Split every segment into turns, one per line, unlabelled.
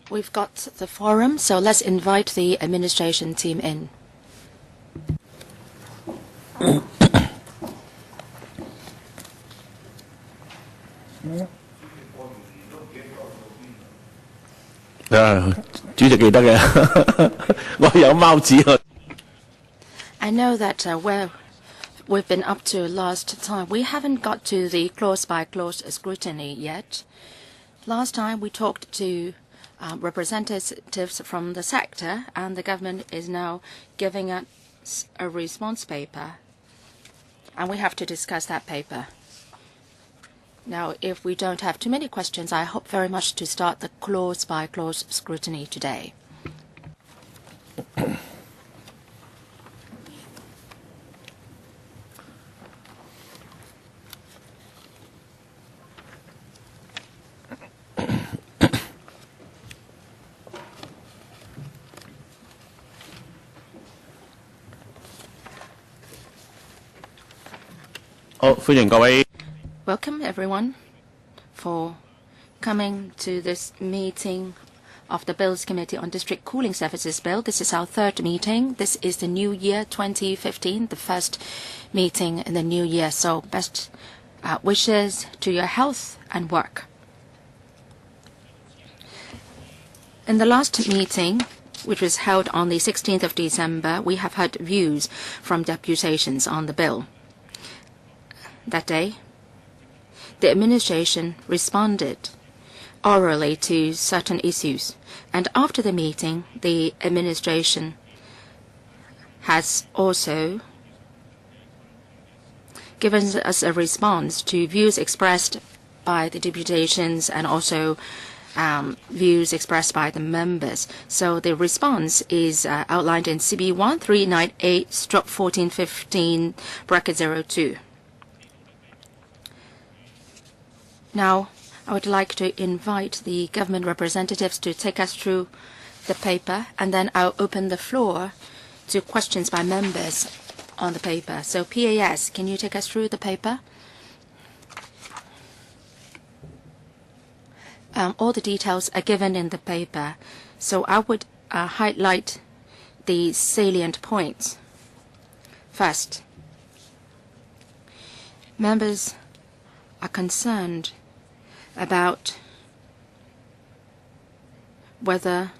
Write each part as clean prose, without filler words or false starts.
We've got the forum, so let's invite the administration team in. I know that where we've been up to last time, we haven't got to the clause-by-clause scrutiny yet. Last time we talked to representatives from the sector, and the government is now giving us a response paper, and we have to discuss that paper. Now, if we don't have too many questions, I hope very much to start the clause-by-clause scrutiny today. Welcome, everyone, for coming to this meeting of the Bills Committee on District Cooling Services Bill. This is our third meeting. This is the new year, 2015, the first meeting in the new year. So best wishes to your health and work. In the last meeting, which was held on the 16th of December, we have heard views from deputations on the bill. That day, the administration responded orally to certain issues, and after the meeting, the administration has also given us a response to views expressed by the deputations and also views expressed by the members. So the response is outlined in CB 1398/1415-02. Now, I would like to invite the government representatives to take us through the paper, and then I'll open the floor to questions by members on the paper. So, PAS, can you take us through the paper? All the details are given in the paper, so I would highlight the salient points. First, members are concerned about whether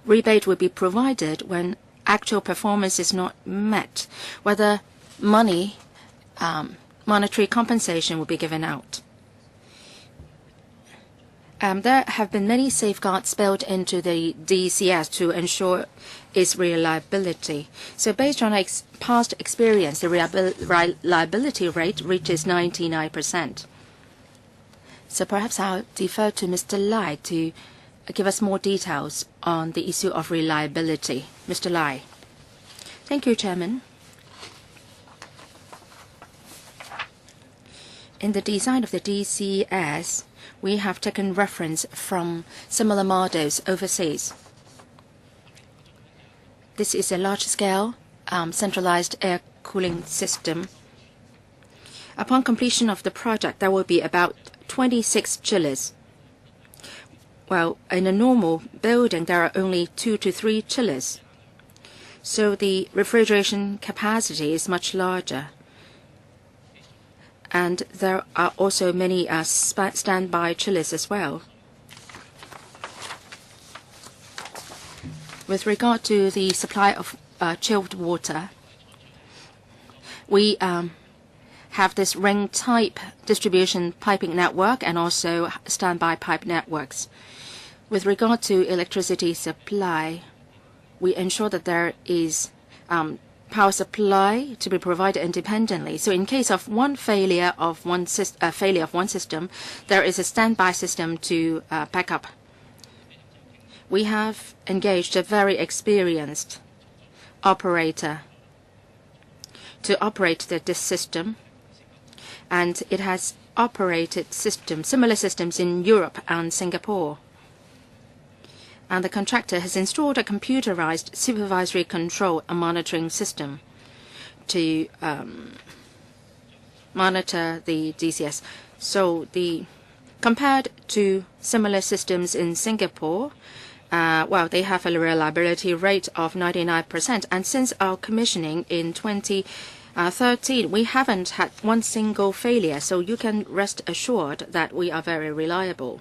rebate will be provided when actual performance is not met, whether monetary compensation will be given out. There have been many safeguards built into the DCS to ensure its reliability. So based on past experience, the reliability rate reaches 99%. So perhaps I'll defer to Mr. Lai to give us more details on the issue of reliability. Mr. Lai. Thank you, Chairman. In the design of the DCS, we have taken reference from similar models overseas. This is a large-scale centralized air cooling system. Upon completion of the project, there will be about 26 chillers. Well, in a normal building, there are only 2 to 3 chillers. So the refrigeration capacity is much larger. And there are also many standby chillers as well. With regard to the supply of chilled water, we have this ring-type distribution piping network and also standby pipe networks. With regard to electricity supply, we ensure that there is power supply to be provided independently. So in case of failure of one system, there is a standby system to back up. We have engaged a very experienced operator to operate this system, and it has operated similar systems in Europe and Singapore. and the contractor has installed a computerized supervisory control and monitoring system to monitor the DCS. So compared to similar systems in Singapore, they have a reliability rate of 99%. And since our commissioning in 2013, we haven't had one single failure. So you can rest assured that we are very reliable.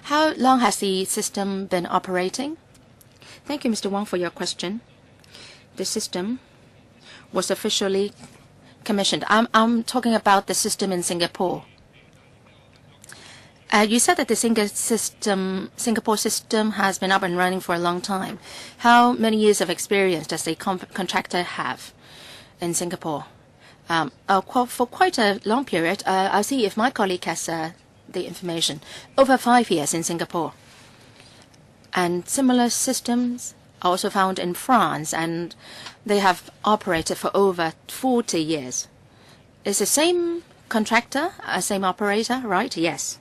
How long has the system been operating? Thank you, Mr. Wang, for your question. The system was officially commissioned. I'm talking about the system in Singapore. You said that the Singapore system has been up and running for a long time. How many years of experience does the contractor have in Singapore? For quite a long period. I'll see if my colleague has the information. Over 5 years in Singapore. And similar systems are also found in France, and they have operated for over 40 years. Is the same contractor, same operator, right? Yes.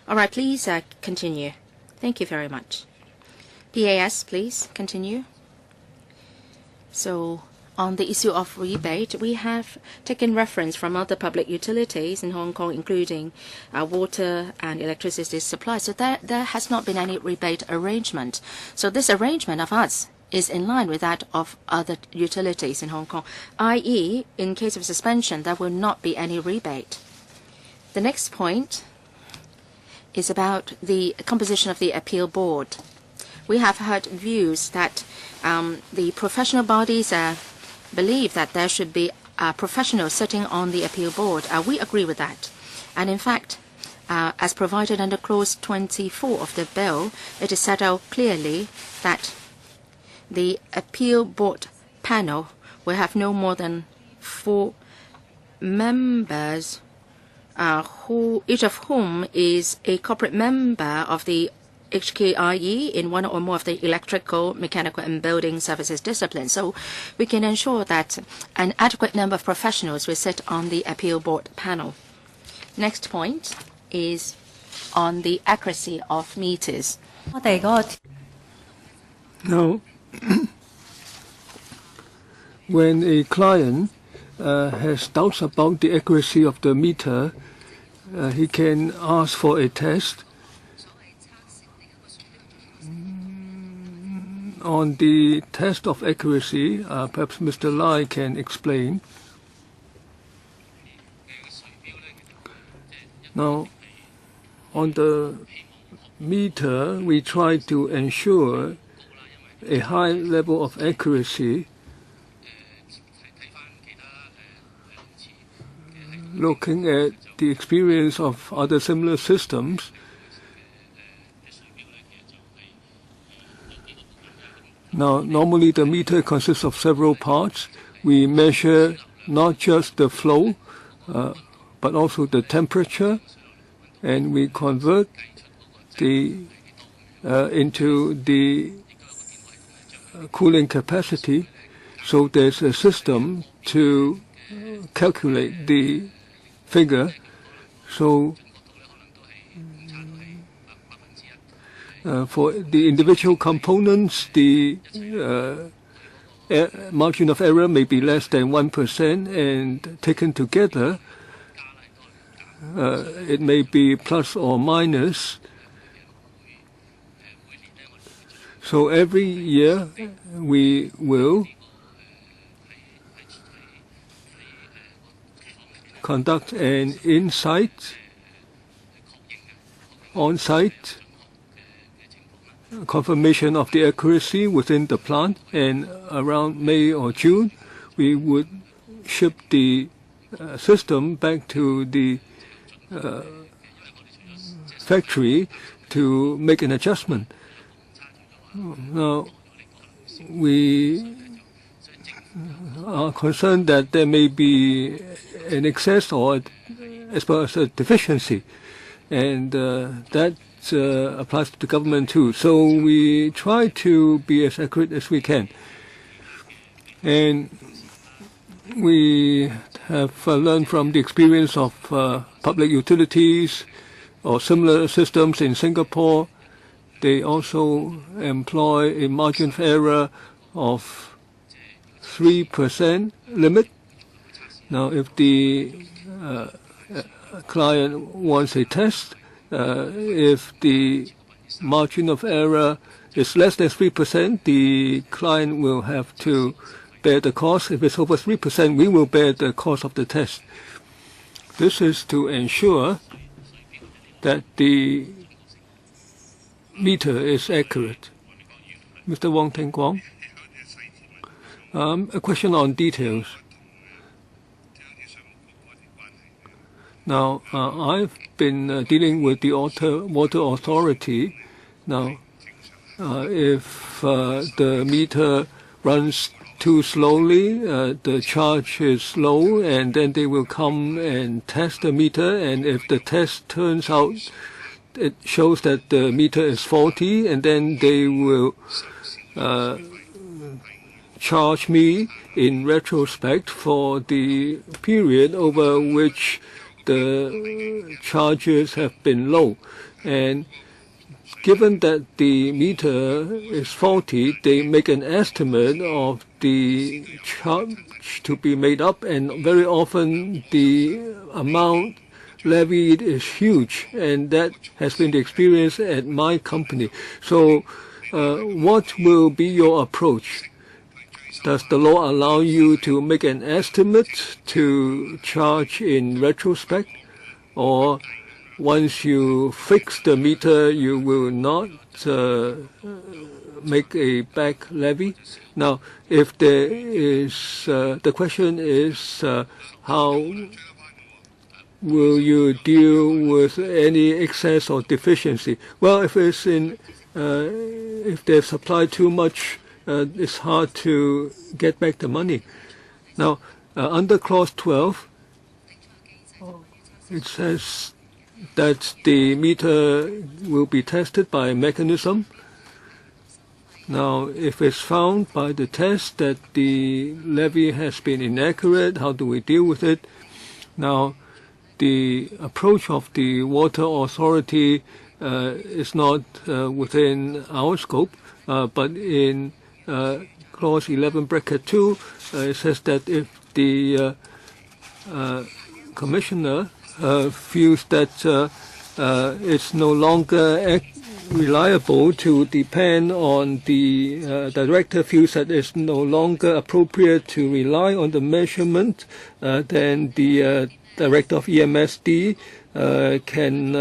All right, please continue. Thank you very much. PAS, please continue. So on the issue of rebate, we have taken reference from other public utilities in Hong Kong, including water and electricity supply. So there has not been any rebate arrangement. So this arrangement of us is in line with that of other utilities in Hong Kong, i.e., in case of suspension, there will not be any rebate. The next point is about the composition of the appeal board. We have heard views that the professional bodies believe that there should be a professional sitting on the appeal board. We agree with that. And in fact, as provided under Clause 24 of the bill, it is set out clearly that the appeal board panel will have no more than 4 members, each of whom is a corporate member of the HKIE in one or more of the electrical, mechanical, and building services disciplines. So we can ensure that an adequate number of professionals will sit on the appeal board panel. Next point is on the accuracy of meters.
Now, when a client has doubts about the accuracy of the meter, he can ask for a test. On the test of accuracy, perhaps Mr. Lai can explain. Now, on the meter, we try to ensure a high level of accuracy. Looking at the experience of other similar systems, now, normally the meter consists of several parts. We measure not just the flow, but also the temperature, and we convert into the cooling capacity. So there's a system to calculate the figure. So for the individual components, the margin of error may be less than 1%, and taken together, it may be plus or minus. So every year we will conduct an on-site confirmation of the accuracy within the plant, and around May or June we would ship the system back to the factory to make an adjustment. Now, we are concerned that there may be an excess or as well as a deficiency, and that applies to the government too. So we try to be as accurate as we can. And we have learned from the experience of public utilities or similar systems in Singapore, they also employ a margin of error of 3% limit. Now, if the client wants a test, if the margin of error is less than 3%, the client will have to bear the cost. If it's over 3%, we will bear the cost of the test. This is to ensure that the meter is accurate. Mr. Wong Teng Kwong, a question on details. Now, I've been dealing with the water authority. Now, if the meter runs too slowly, the charge is low, and then they will come and test the meter, and if the test turns out it shows that the meter is faulty, and then they will charge me in retrospect for the period over which the charges have been low. And given that the meter is faulty, they make an estimate of the charge to be made up, and very often the amount levied is huge, and that has been the experience at my company. So what will be your approach? Does the law allow you to make an estimate to charge in retrospect, or once you fix the meter, you will not make a back levy? Now, if there is, the question is, how will you deal with any excess or deficiency? Well, if it's if they've supplied too much, it's hard to get back the money. Now, under clause 12, it says that the meter will be tested by a mechanism. Now, if it's found by the test that the levy has been inaccurate, how do we deal with it? Now, the approach of the water authority is not within our scope, but in clause 11 bracket 2, it says that if the commissioner feels that it's no longer reliable to depend on the director feels that it's no longer appropriate to rely on the measurement, then the director of EMSD can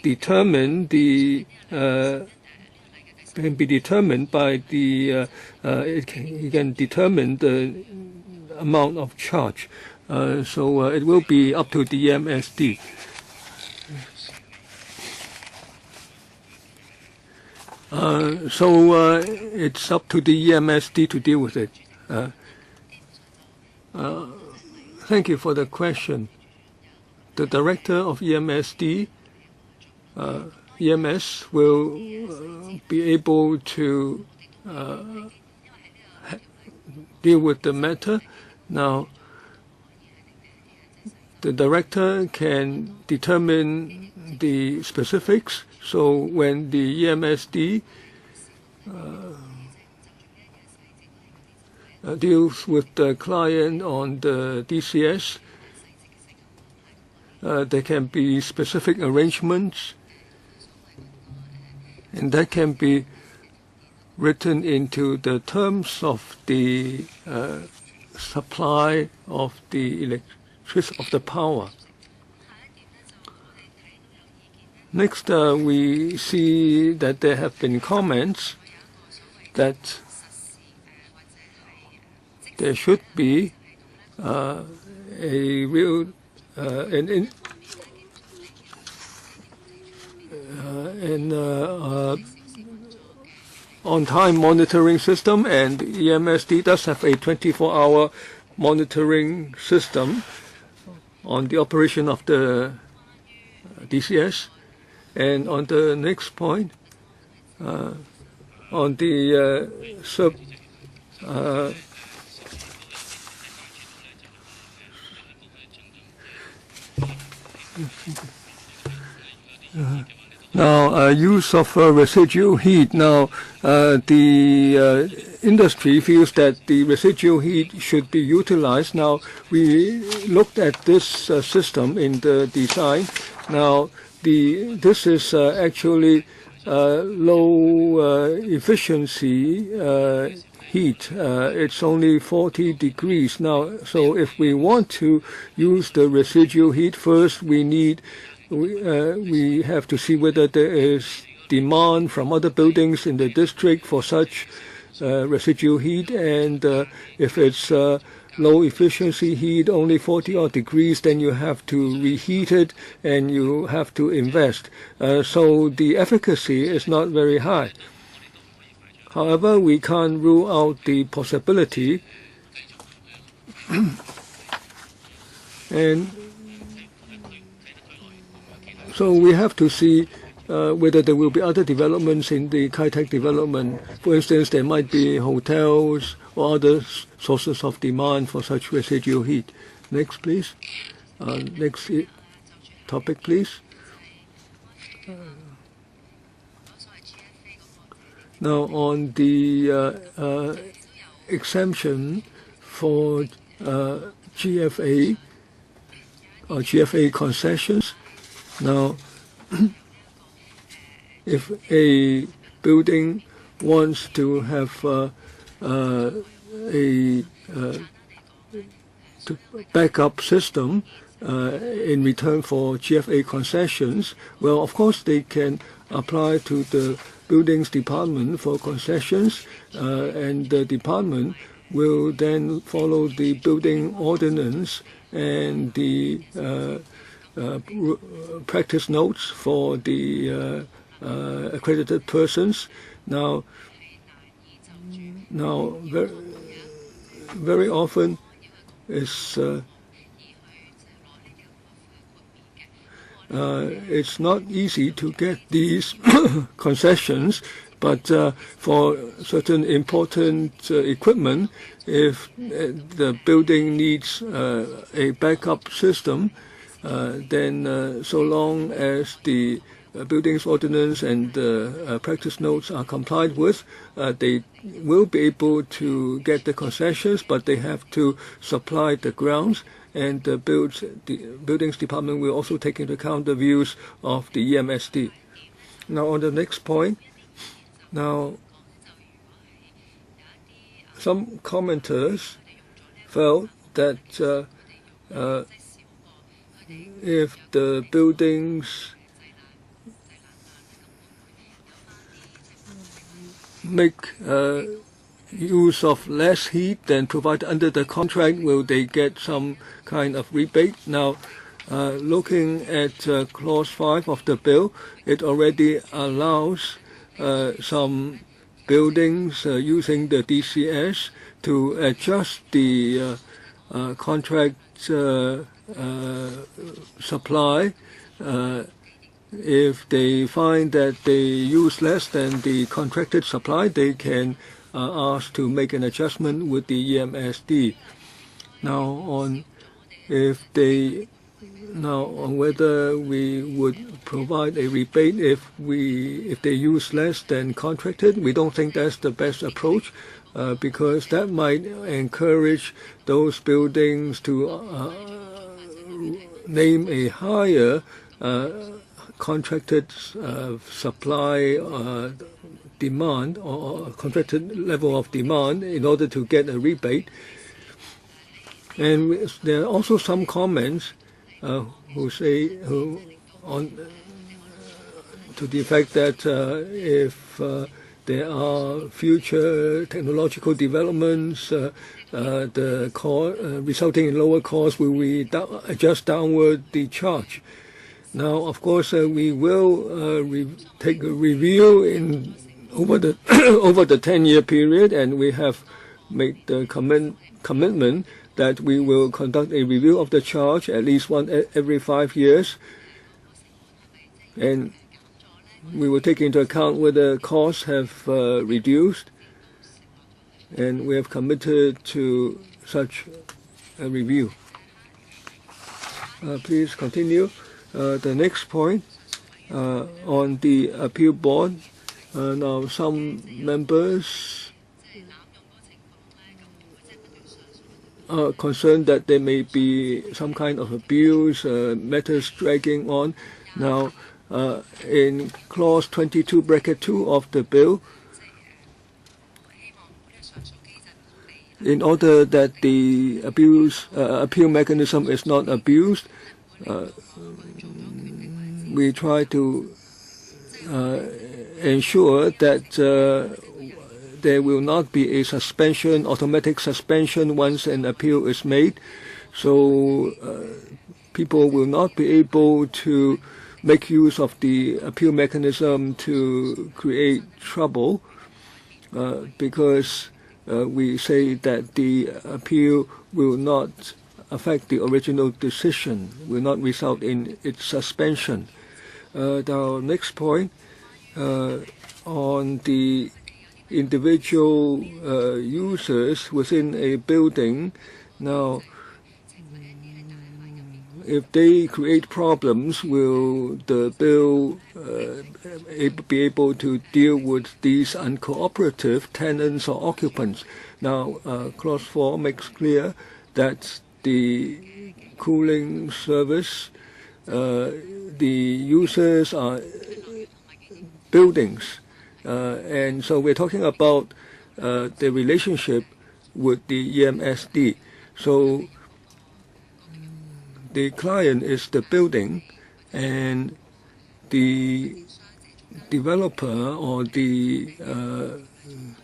determine the can be determined by the he can determine the amount of charge. So it will be up to the EMSD. So it's up to the EMSD to deal with it. Thank you for the question. The director of EMSD, EMS, will be able to deal with the matter. Now, the director can determine the specifics. So when the EMSD deals with the client on the DCS, there can be specific arrangements, and that can be written into the terms of the supply of the electricity, of the power. Next, we see that there have been comments that there should be a real on-time monitoring system, and EMSD does have a 24-hour monitoring system on the operation of the DCS. And on the next point, on the Now, use of residual heat. Now, the industry feels that the residual heat should be utilized. Now, we looked at this system in the design. Now, this is actually low efficiency heat. It's only 40 degrees now. So if we want to use the residual heat, first we have to see whether there is demand from other buildings in the district for such residual heat, and if it's low efficiency heat, only 40 odd degrees, then you have to reheat it and you have to invest. So the efficacy is not very high. However, we can't rule out the possibility. And so we have to see whether there will be other developments in the Kai-Tak development. For instance, there might be hotels or other sources of demand for such residual heat. Next, please. Next topic, please. Now, on the exemption for GFA or GFA concessions. Now, if a building wants to have a backup system in return for GFA concessions, well, of course, they can apply to the buildings department for concessions, and the department will then follow the building ordinance and the practice notes for the accredited persons. Now, very often it's not easy to get these concessions, but for certain important equipment, if the building needs a backup system, then so long as the building's ordinance and practice notes are complied with, they will be able to get the concessions, but they have to supply the grounds, and the buildings department will also take into account the views of the EMSD. Now, on the next point, now some commenters felt that if the buildings make use of less heat than provided under the contract, will they get some kind of rebate? Now, looking at Clause 5 of the bill, it already allows some buildings using the DCS to adjust the contract supply. If they find that they use less than the contracted supply, they can ask to make an adjustment with the EMSD. Now, on whether we would provide a rebate if they use less than contracted, we don't think that's the best approach, because that might encourage those buildings to name a higher contracted supply demand or contracted level of demand in order to get a rebate. And there are also some comments who say to the effect that if there are future technological developments, the resulting in lower costs, will we adjust downward the charge? Now, of course, we will take a review over the over the 10-year period, and we have made the commitment that we will conduct a review of the charge at least every 5 years, and we will take into account whether costs have reduced, and we have committed to such a review. Please continue. The next point. on the appeal board. Now, some members are concerned that there may be some kind of abuse, matters dragging on. Now, in clause 22, bracket 2 of the bill, in order that the appeal mechanism is not abused, we try to ensure that there will not be a suspension, automatic suspension once an appeal is made. So people will not be able to make use of the appeal mechanism to create trouble because we say that the appeal will not affect the original decision, will not result in its suspension. Our next point on the individual users within a building. Now, if they create problems, will the bill be able to deal with these uncooperative tenants or occupants? Now, clause 4 makes clear that the cooling service, the users are buildings. And so we're talking about the relationship with the EMSD. So the client is the building, and the developer or the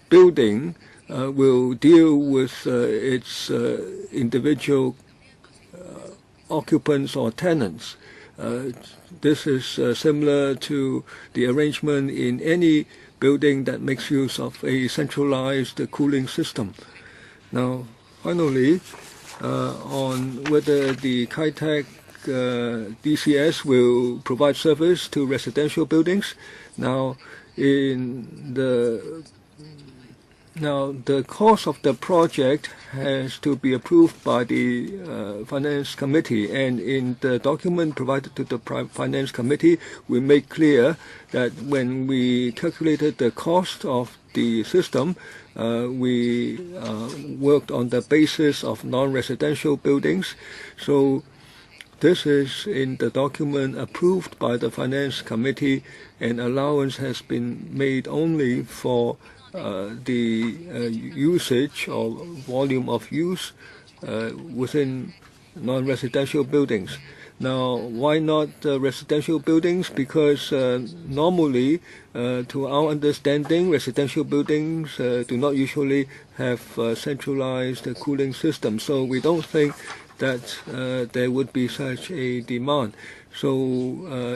building will deal with its individual occupants or tenants. This is similar to the arrangement in any building that makes use of a centralized cooling system. Now, finally, on whether the Kai-Tak DCS will provide service to residential buildings. Now, the cost of the project has to be approved by the Finance Committee, and in the document provided to the Finance Committee, we make clear that when we calculated the cost of the system, we worked on the basis of non-residential buildings. So this is in the document approved by the Finance Committee, and allowance has been made only for the usage or volume of use within non-residential buildings. Now, why not residential buildings? Because normally, to our understanding, residential buildings do not usually have centralized cooling systems. So we don't think that there would be such a demand. So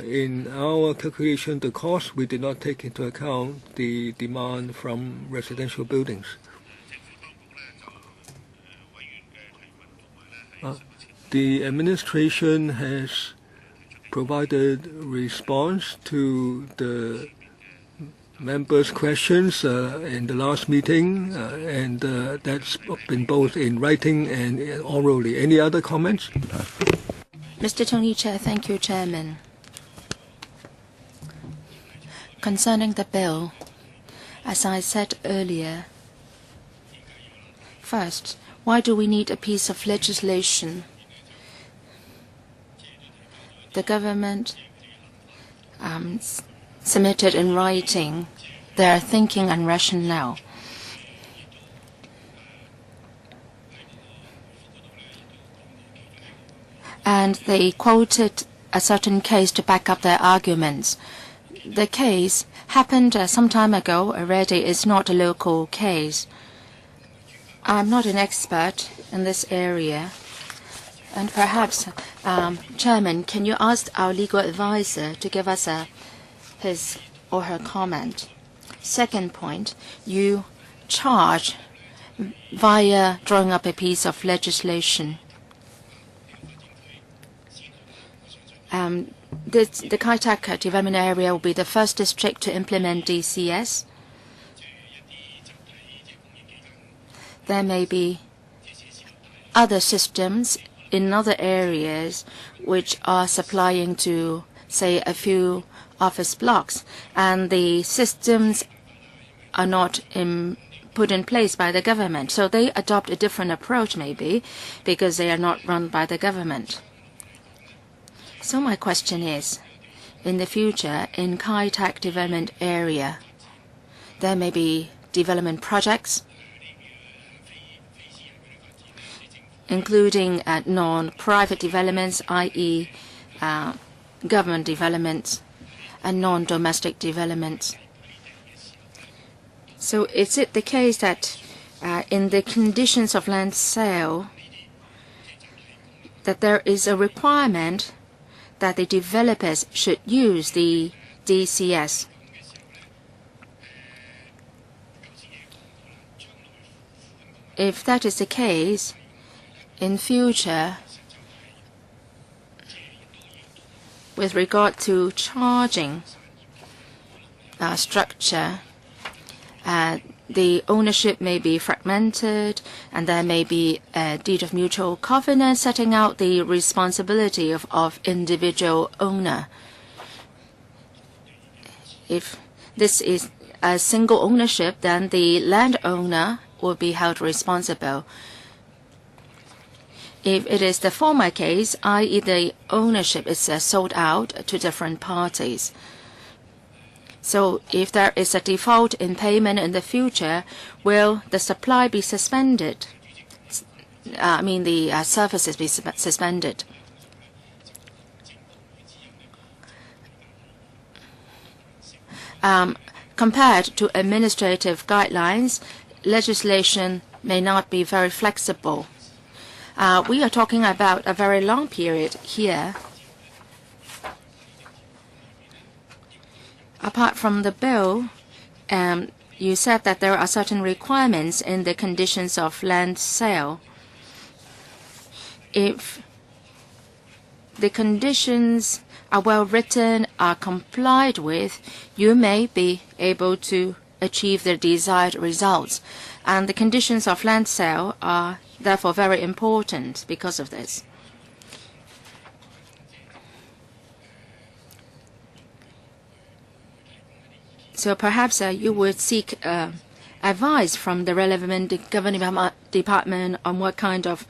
in our calculation, the cost, we did not take into account the demand from residential buildings. The administration has provided response to the members' questions in the last meeting, and that's been both in writing and orally. Any other comments?
Mr. Tony Chair, thank you, Chairman. Concerning the bill, as I said earlier, first, why do we need a piece of legislation? The government submitted in writing their thinking and rationale. And they quoted a certain case to back up their arguments. The case happened some time ago already. It's not a local case. I'm not an expert in this area. And perhaps, Chairman, can you ask our legal advisor to give us his or her comment? Second point, you charge via drawing up a piece of legislation. The Kai-Tak development area will be the first district to implement DCS. There may be other systems in other areas which are supplying to, say, a few office blocks, and the systems are not put in place by the government. So they adopt a different approach maybe because they are not run by the government. So my question is, in the future, in Kai-Tak development area, there may be development projects, including non-private developments, i.e. government developments, and non-domestic developments. So is it the case that in the conditions of land sale, that there is a requirement that the developers should use the DCS? If that is the case, in future, with regard to charging structure, the ownership may be fragmented, and there may be a deed of mutual covenant setting out the responsibility of individual owner. If this is a single ownership, then the landowner will be held responsible. If it is the former case, i.e. the ownership is sold out to different parties. So if there is a default in payment in the future, will the supply be suspended? The services be suspended. Compared to administrative guidelines, legislation may not be very flexible. We are talking about a very long period here. Apart from the bill, you said that there are certain requirements in the conditions of land sale. If the conditions are well written, are complied with, you may be able to achieve the desired results. And the conditions of land sale are therefore very important because of this. So perhaps you would seek advice from the relevant governing department on what kind of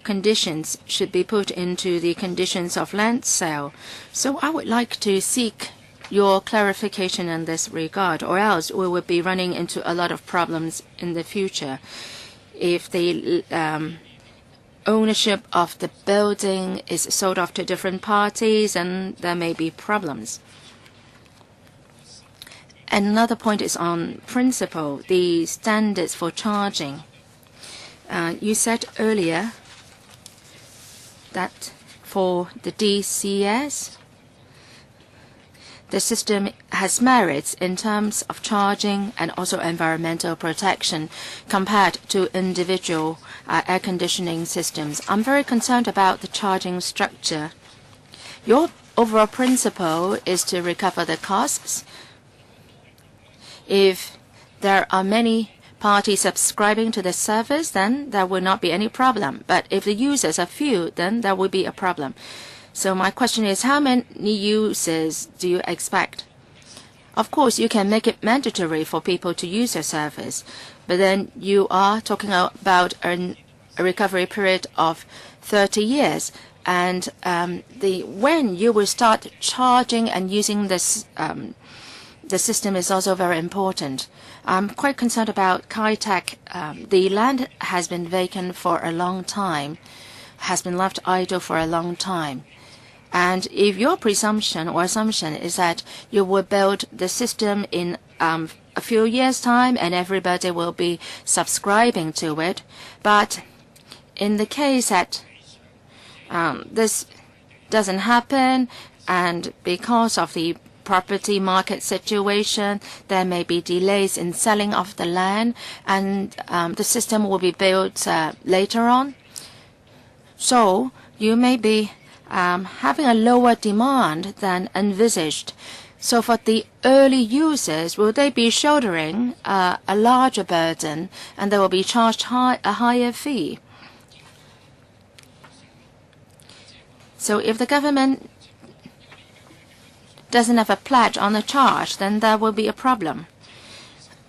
conditions should be put into the conditions of land sale. So I would like to seek your clarification in this regard, or else we will be running into a lot of problems in the future. If the ownership of the building is sold off to different parties, and there may be problems. Another point is on principle, the standards for charging. You said earlier that for the DCS, the system has merits in terms of charging and also environmental protection compared to individual air conditioning systems. I'm very concerned about the charging structure. Your overall principle is to recover the costs. If there are many parties subscribing to the service, then there will not be any problem. But if the users are few, then there will be a problem. So my question is, how many users do you expect? Of course, you can make it mandatory for people to use your service, but then you are talking about a recovery period of 30 years. And when you will start charging and using this, the system is also very important. I'm quite concerned about Kai-Tak. The land has been vacant for a long time, has been left idle for a long time. And if your presumption or assumption is that you will build the system in a few years' time and everybody will be subscribing to it, but in the case that this doesn't happen, and because of the property market situation, there may be delays in selling of the land, and the system will be built later on. So you may be having a lower demand than envisaged. So for the early users, will they be shouldering a larger burden, and they will be charged a higher fee? So if the government doesn't have a pledge on the charge, then there will be a problem.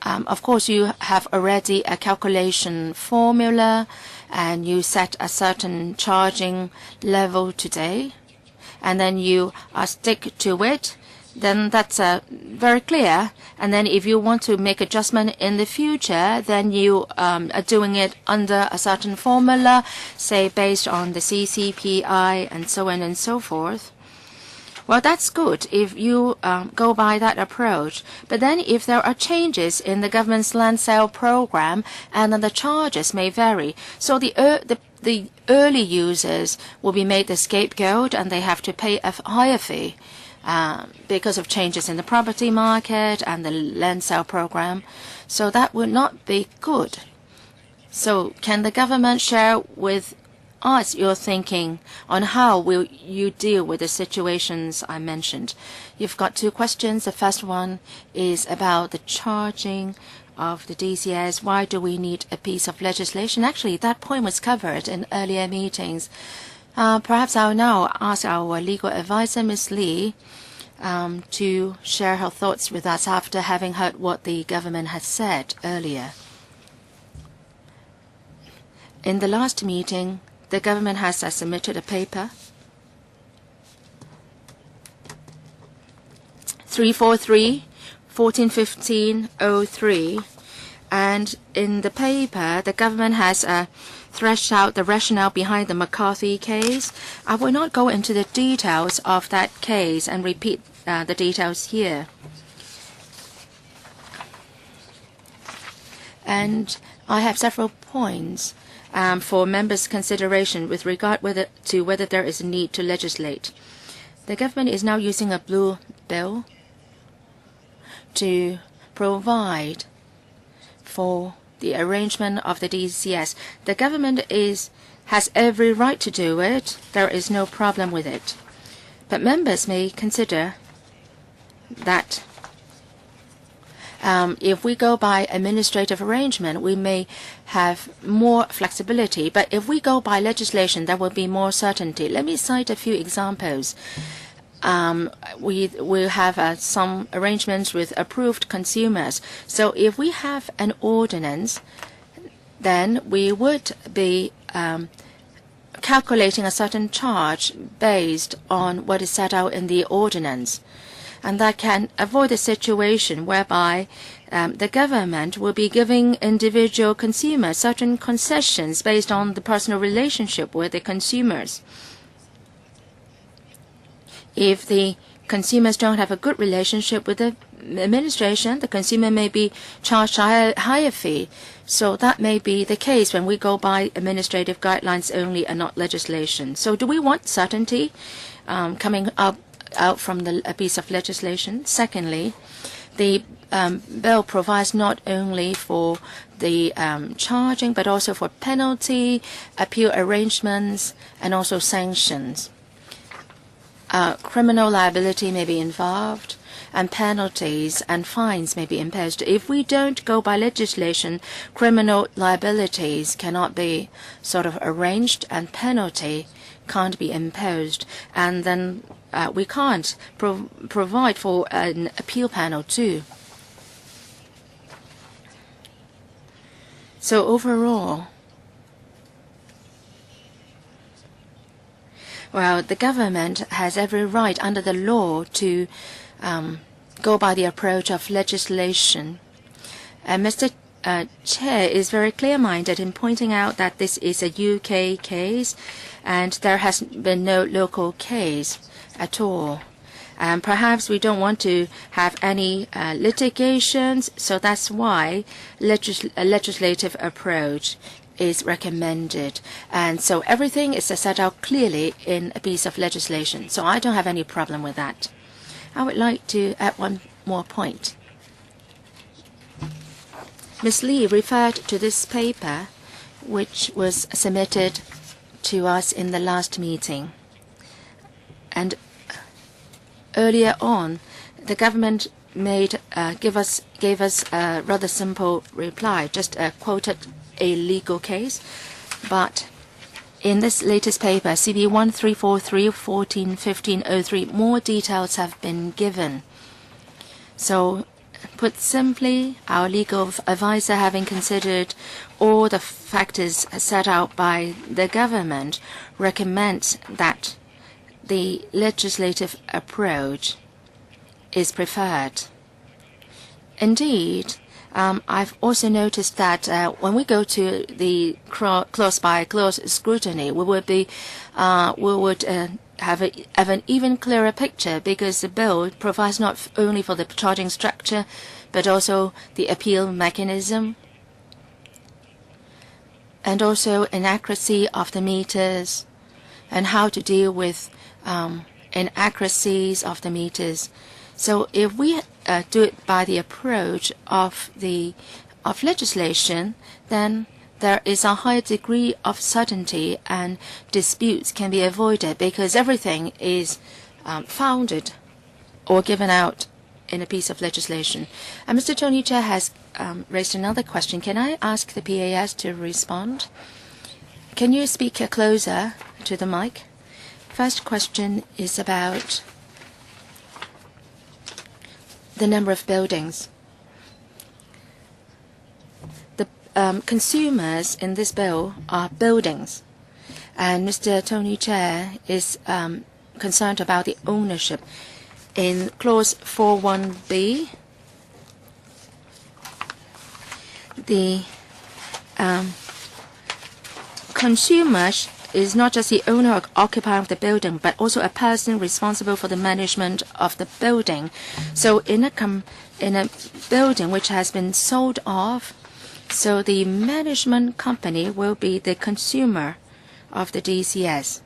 Of course, you have already a calculation formula and you set a certain charging level today, and then you stick to it, then that's very clear. And then if you want to make adjustment in the future, then you are doing it under a certain formula, say based on the CCPI and so on and so forth. Well, that's good if you go by that approach. But then if there are changes in the government's land sale program, and then the charges may vary. So the early users will be made the scapegoat, and they have to pay a higher fee because of changes in the property market and the land sale program. So that would not be good. So can the government share with us your thinking on how will you deal with the situations I mentioned? You've got two questions. The first one is about the charging of the DCS. Why do we need a piece of legislation? Actually, that point was covered in earlier meetings. Perhaps I'll now ask our legal advisor, Ms. Lee, to share her thoughts with us after having heard what the government has said earlier. In the last meeting, the government has submitted a paper 343/1415/03, and in the paper the government has threshed out the rationale behind the McCarthy case. I will not go into the details of that case and repeat the details here. And I have several points for members' consideration with regard to whether there is a need to legislate. The government is now using a blue bill to provide for the arrangement of the DCS. The government has every right to do it. There is no problem with it. But members may consider that if we go by administrative arrangement, we may have more flexibility. But if we go by legislation, there will be more certainty. Let me cite a few examples. We will have some arrangements with approved consumers. So if we have an ordinance, then we would be calculating a certain charge based on what is set out in the ordinance. And that can avoid a situation whereby the government will be giving individual consumers certain concessions based on the personal relationship with the consumers. If the consumers don't have a good relationship with the administration, the consumer may be charged a higher fee. So that may be the case when we go by administrative guidelines only and not legislation. So do we want certainty coming out from a piece of legislation? Secondly, the bill provides not only for the charging but also for penalty, appeal arrangements, and also sanctions. Criminal liability may be involved, and penalties and fines may be imposed. If we don't go by legislation, criminal liabilities cannot be sort of arranged and penalty can't be imposed, and then we can't provide for an appeal panel too. So overall, well, the government has every right under the law to go by the approach of legislation. And Mr. Chair is very clear-minded in pointing out that this is a UK case and there has been no local case at all. Perhaps we don't want to have any litigations, so that's why a legislative approach is recommended. And so everything is set out clearly in a piece of legislation. So I don't have any problem with that. I would like to add one more point. Ms. Lee referred to this paper, which was submitted to us in the last meeting. And earlier on, the government gave us a rather simple reply, just quoted a legal case, but In this latest paper, CB 1343-14-1503, more details have been given. So, put simply, our legal advisor, having considered all the factors set out by the government, recommends that the legislative approach is preferred. Indeed, I've also noticed that when we go to the clause-by-clause scrutiny, we would have an even clearer picture, because the bill provides not only for the charging structure, but also the appeal mechanism, and also inaccuracy of the meters, and how to deal with inaccuracies of the meters. So if we do it by the approach of legislation, then there is a high degree of certainty and disputes can be avoided, because everything is founded or given out in a piece of legislation. And Mr. Tony Chair has raised another question. Can I ask the PAS to respond? Can you speak closer to the mic? First question is about the number of buildings. The consumers in this bill are buildings, and Mr. Tony Chair is concerned about the ownership. In clause 41B, the consumer is not just the owner or occupier of the building, but also a person responsible for the management of the building. So in a building which has been sold off, so the management company will be the consumer of the DCS.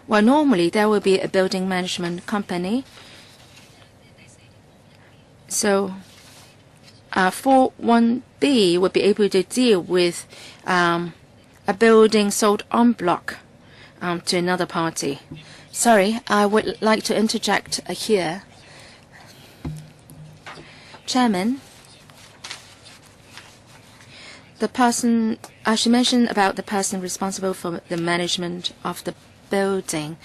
Well, normally there will be a building management company. So 41B would be able to deal with a building sold en bloc to another party. Sorry, I would like to interject here. Chairman, the person, I should mention about the person responsible for the management of the building.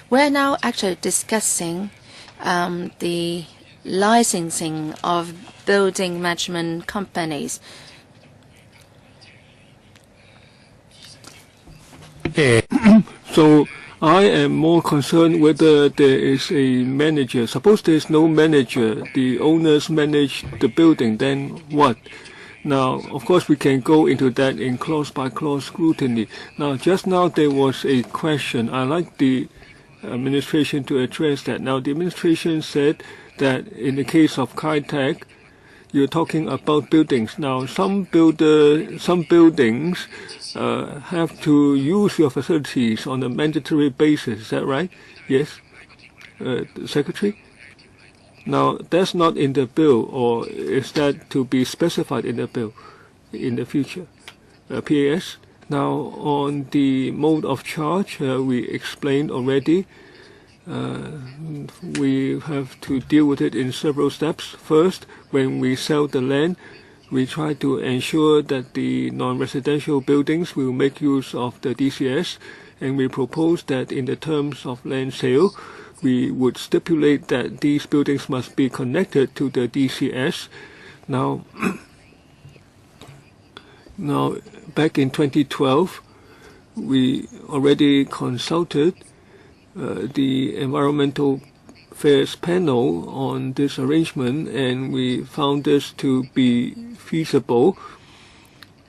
We're now actually discussing the licensing of building management companies.
So I am more concerned whether there is a manager. Suppose there is no manager, the owners manage the building, then what? Now, of course, we can go into that in clause-by-clause scrutiny. Now, just now there was a question. I'd like the administration to address that. Now, the administration said that in the case of Kai-Tak, you're talking about buildings. Now, some buildings have to use your facilities on a mandatory basis. Is that right? Yes, Secretary? Now, that's not in the bill, or is that to be specified in the bill in the future? PAS? Now, on the mode of charge, we explained already. We have to deal with it in several steps. First, when we sell the land, we try to ensure that the non-residential buildings will make use of the DCS, and we propose that in the terms of land sale, we would stipulate that these buildings must be connected to the DCS. Now, back in 2012, we already consulted the Environmental Affairs Panel on this arrangement, and we found this to be feasible.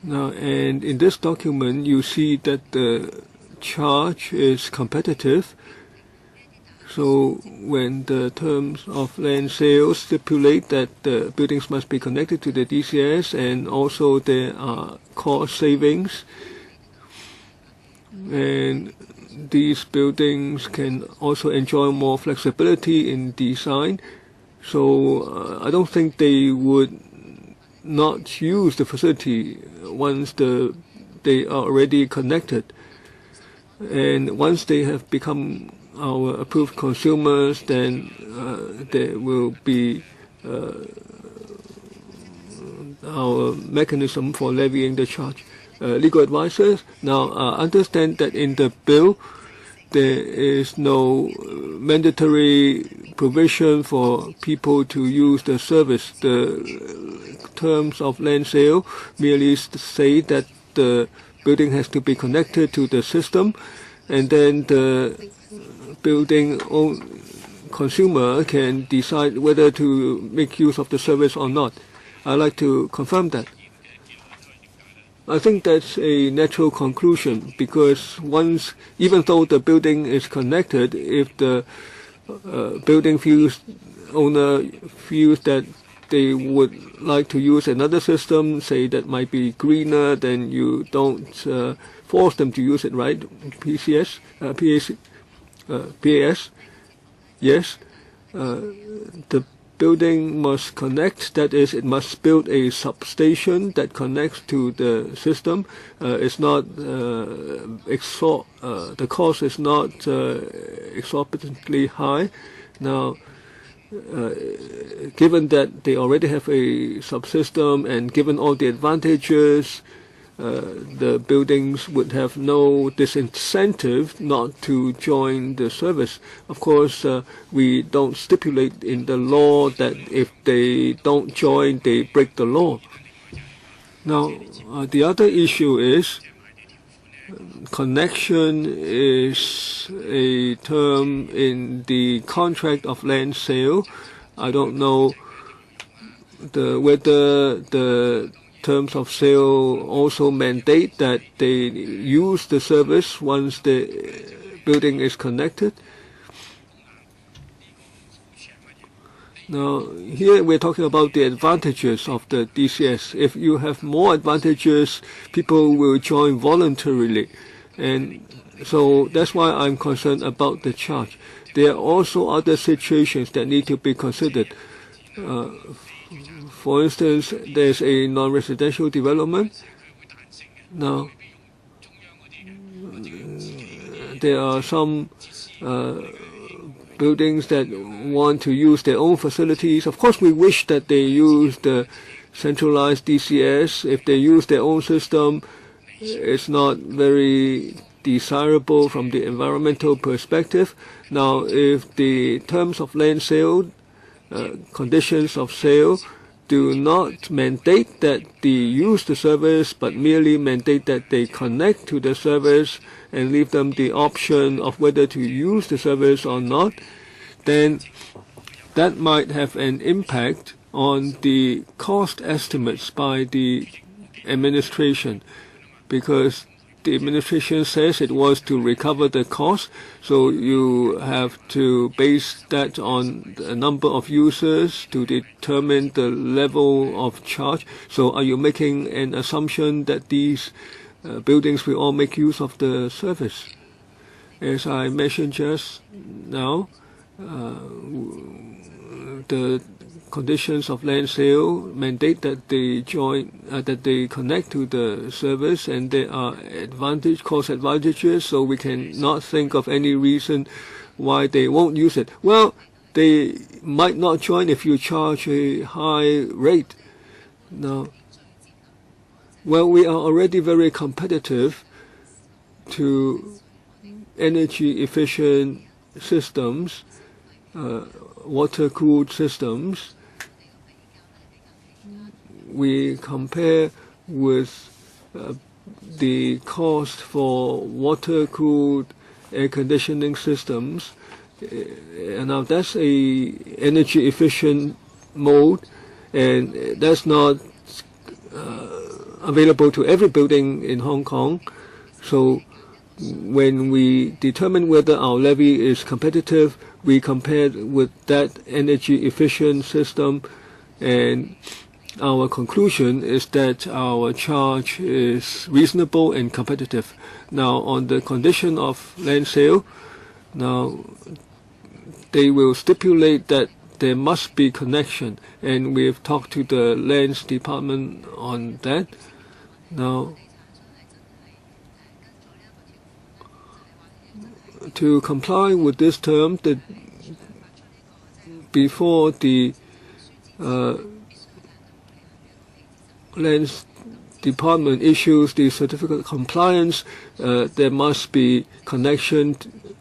Now, and in this document, you see that the charge is competitive. So when the terms of land sales stipulate that the buildings must be connected to the DCS, and also there are cost savings, and these buildings can also enjoy more flexibility in design. So I don't think they would not use the facility once they are already connected. And once they have become our approved consumers, then there will be our mechanism for levying the charge. Legal advisors now understand that in the bill there is no mandatory provision for people to use the service. The terms of land sale merely say that the building has to be connected to the system, and then the building consumer can decide whether to make use of the service or not. I'd like to confirm that. I think that's a natural conclusion, because once, even though the building is connected, if the building owner feels that they would like to use another system, say that might be greener, then you don't force them to use it, right? PAS, yes. The building must connect, that is, it must build a substation that connects to the system. It's not the cost is not exorbitantly high. Now, given that they already have a subsystem and given all the advantages, the buildings would have no disincentive not to join the service. Of course, we don't stipulate in the law that if they don't join, they break the law. Now, the other issue is connection is a term in the contract of land sale. I don't know whether the terms of sale also mandate that they use the service once the building is connected. Now, here we're talking about the advantages of the DCS. If you have more advantages, people will join voluntarily. And so that's why I'm concerned about the charge. There are also other situations that need to be considered. For instance, there's a non-residential development. Now, there are some buildings that want to use their own facilities. Of course, we wish that they use the centralized DCS. If they use their own system, it's not very desirable from the environmental perspective. Now, if the terms of land sale, conditions of sale, do not mandate that they use the service, but merely mandate that they connect to the service and leave them the option of whether to use the service or not, then that might have an impact on the cost estimates by the administration, because the administration says it was to recover the cost, so you have to base that on the number of users to determine the level of charge. So are you making an assumption that these buildings will all make use of the service? As I mentioned just now, the conditions of land sale mandate that they connect to the service, and there are cost advantages, so we cannot think of any reason why they won't use it. Well, they might not join if you charge a high rate. Now, well, we are already very competitive to energy efficient systems, water-cooled systems. We compare with the cost for water-cooled air conditioning systems. And now that's a energy efficient mode, and that's not available to every building in Hong Kong. So when we determine whether our levy is competitive, we compare with that energy efficient system, and our conclusion is that our charge is reasonable and competitive. Now, on the condition of land sale, now they will stipulate that there must be connection, and we've talked to the lands department on that. Now, to comply with this term, before the Lands Department issues the certificate of compliance, there must be connection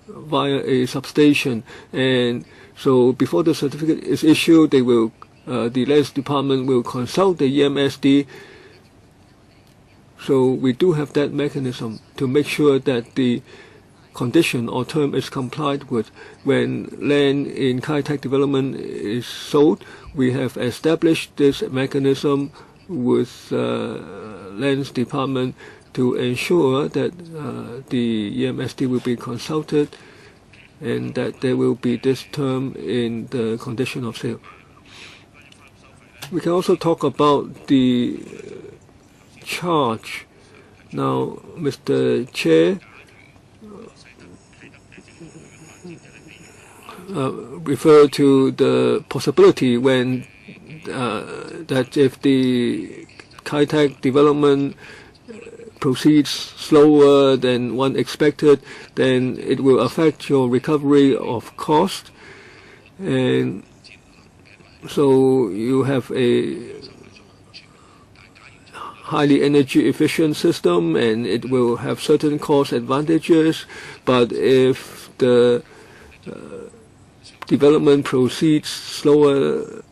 via a substation. And so before the certificate is issued, they will, the Lands Department will consult the EMSD. So we do have that mechanism to make sure that the condition or term is complied with. When land in Kai-Tak development is sold, we have established this mechanism with Lands Department to ensure that the EMSD will be consulted and that there will be this term in the condition of sale. We can also talk about the charge. Now, Mr. Chair refer to the possibility when that if the Kai-Tak development proceeds slower than one expected, then it will affect your recovery of cost. And so you have a highly energy efficient system and it will have certain cost advantages. But if the development proceeds slower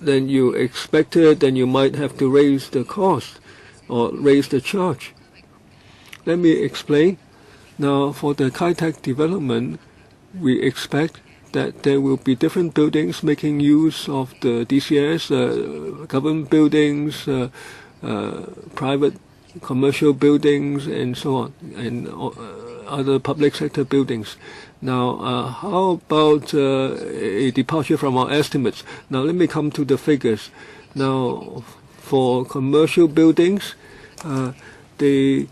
than you expected, then you might have to raise the cost or raise the charge. Let me explain. Now, for the Kai-Tak development, we expect that there will be different buildings making use of the DCS, government buildings, private commercial buildings, and so on, and other public sector buildings. Now, how about a departure from our estimates? Now, let me come to the figures. Now, for commercial buildings, they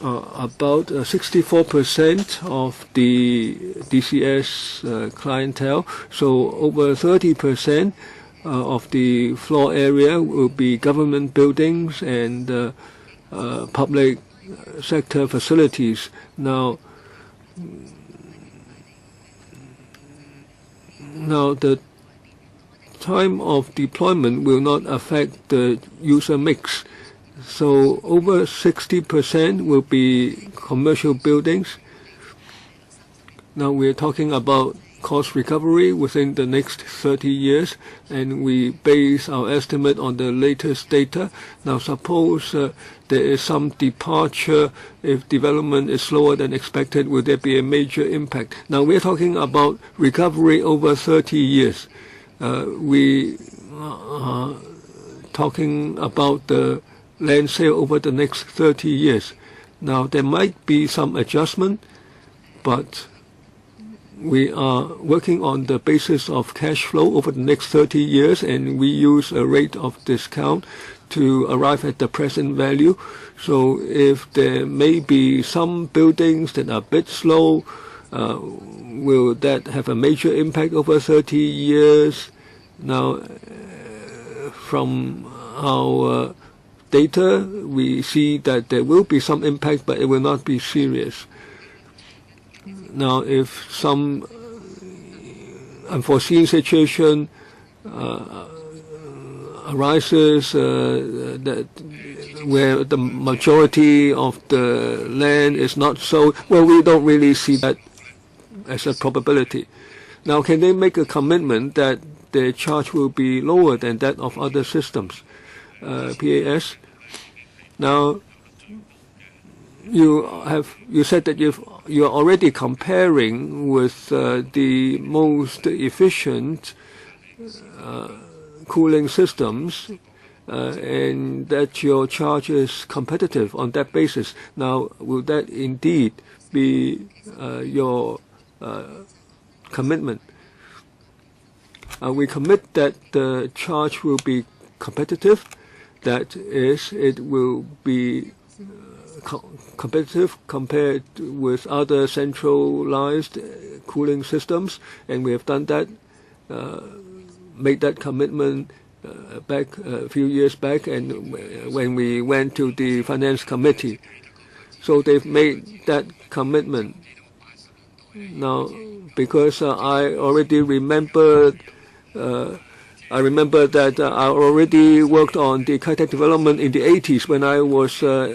are about 64% of the DCS clientele. So over 30% of the floor area will be government buildings and public sector facilities. Now, the time of deployment will not affect the user mix. So over 60% will be commercial buildings. Now we're talking about cost recovery within the next 30 years, and we base our estimate on the latest data. Now suppose there is some departure. If development is slower than expected, will there be a major impact? Now we're talking about recovery over 30 years. We are talking about the land sale over the next 30 years. Now there might be some adjustment, but we are working on the basis of cash flow over the next 30 years, and we use a rate of discount to arrive at the present value. So if there may be some buildings that are a bit slow, will that have a major impact over 30 years? Now, from our data, we see that there will be some impact, but it will not be serious. Now, if some unforeseen situation arises where the majority of the land is not sold, well, we don't really see that as a probability. Now, can they make a commitment that their charge will be lower than that of other systems? PAS. Now, you said that you're already comparing with the most efficient cooling systems, and that your charge is competitive on that basis. Now, will that indeed be your commitment? We commit that the charge will be competitive. That is, it will be competitive compared with other centralized cooling systems, and we have done that, made that commitment back a few years back, and when we went to the Finance Committee. So they've made that commitment. Now, because I already remembered I remember that I already worked on the Kai-Tak development in the 80s when I was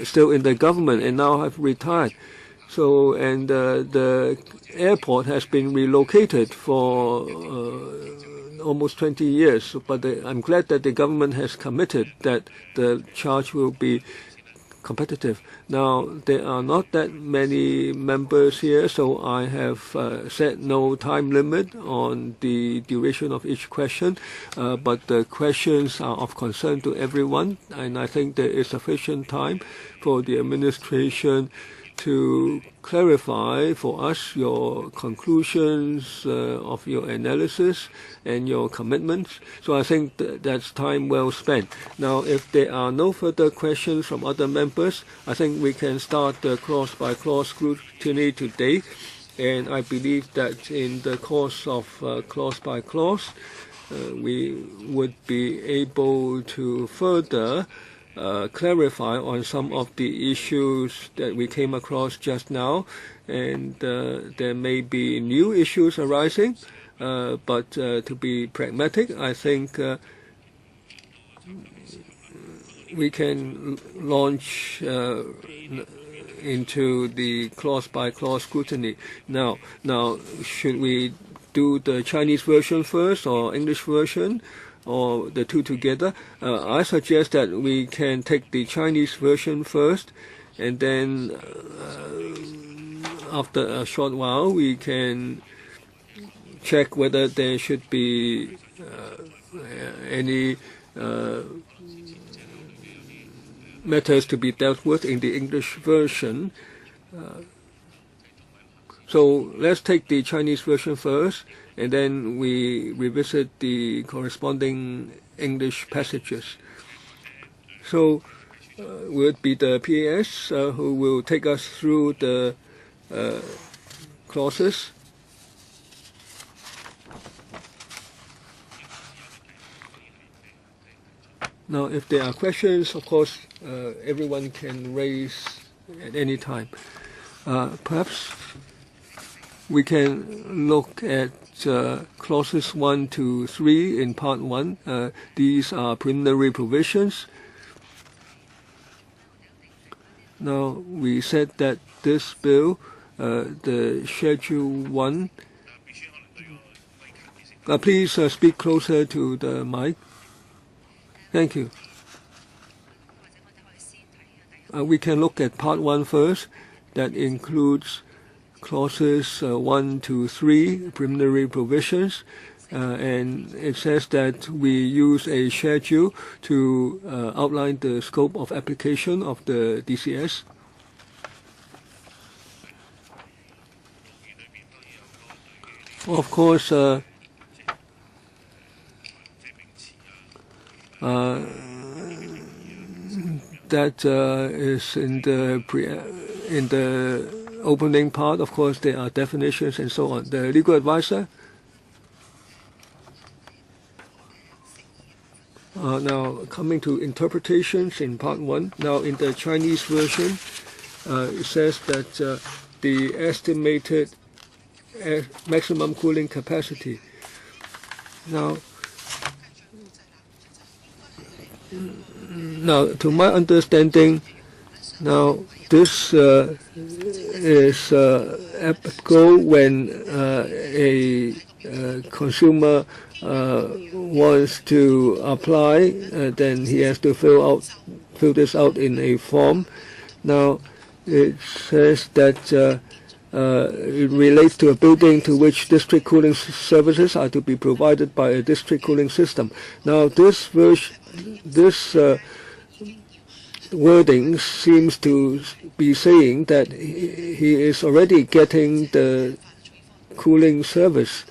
still in the government, and now I've retired. So, and the airport has been relocated for almost 20 years. But I'm glad that the government has committed that the charge will be competitive. Now, there are not that many members here, so I have set no time limit on the duration of each question, but the questions are of concern to everyone, and I think there is sufficient time for the administration to clarify for us your conclusions of your analysis and your commitments. So I think that's time well spent. Now, if there are no further questions from other members, I think we can start the clause-by-clause scrutiny today. And I believe that in the course of clause-by-clause, we would be able to further clarify on some of the issues that we came across just now, and there may be new issues arising, but to be pragmatic, I think we can launch into the clause-by-clause scrutiny. Now, should we do the Chinese version first or English version, or the two together? I suggest that we can take the Chinese version first, and then after a short while we can check whether there should be any matters to be dealt with in the English version. So let's take the Chinese version first, and then we revisit the corresponding English passages. So will it be the PAS who will take us through the clauses? Now, if there are questions, of course, everyone can raise at any time. Perhaps we can look at clauses 1 to 3 in part 1. These are preliminary provisions. Now, we said that this bill, the Schedule 1, please speak closer to the mic. Thank you. We can look at part 1 first. That includes clauses 1 to 3, preliminary provisions, and it says that we use a schedule to outline the scope of application of the DCS. Of course, that is in the opening part. Of course, there are definitions and so on. The legal advisor. Now, coming to interpretations in part 1. Now, in the Chinese version, it says that the estimated maximum cooling capacity. Now, to my understanding, now this is applicable when a consumer wants to apply, then he has to fill this out in a form. Now, it says that it relates to a building to which district cooling services are to be provided by a district cooling system. Now, this wording seems to be saying that he is already getting the cooling service.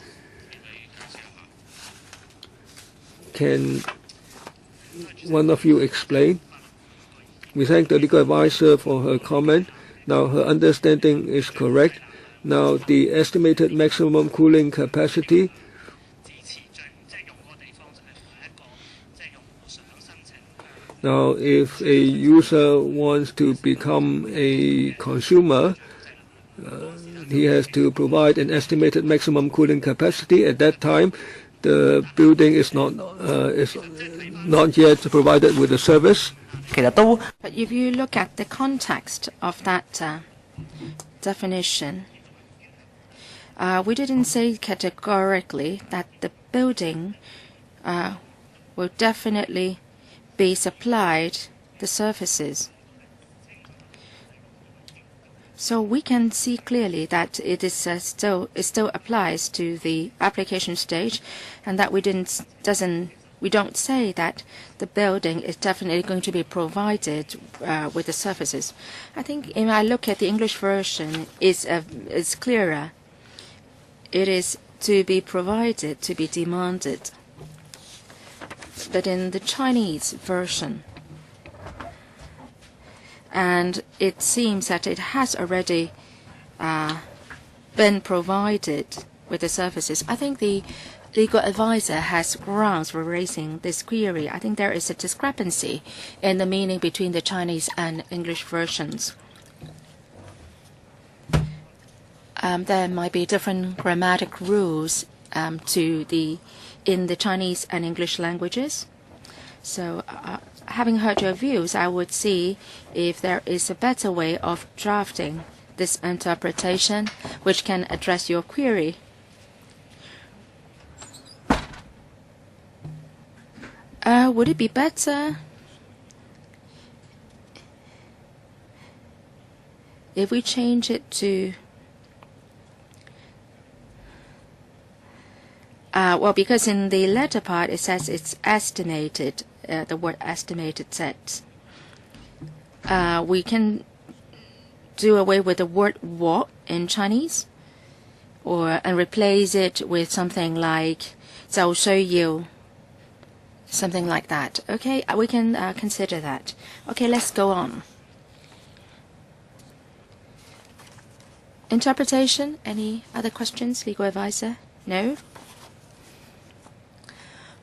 Can one of you explain? We thank the legal advisor for her comment. Now, her understanding is correct. Now, the estimated maximum cooling capacity now, if a user wants to become a consumer, he has to provide an estimated maximum cooling capacity. At that time, the building is not yet provided with the service.
其實都
But if you look at the context of that definition, we didn't say categorically that the building will definitely be supplied the services. So we can see clearly that it is still applies to the application stage, and that we don't say that the building is definitely going to be provided with the services. I think if I look at the English version, it's clearer. It is to be provided, to be demanded. But in the Chinese version, and it seems that it has already been provided with the services. I think the legal advisor has grounds for raising this query. I think there is a discrepancy in the meaning between the Chinese and English versions. There might be different grammatic rules in the Chinese and English languages. So having heard your views, I would see if there is a better way of drafting this interpretation which can address your query. Would it be better if we change it to well, because in the latter part it says it's estimated, the word estimated sets. We can do away with the word what in Chinese, and replace it with something like 就需要, something like that. Okay, we can consider that. Okay, let's go on. Interpretation, any other questions, legal advisor? No?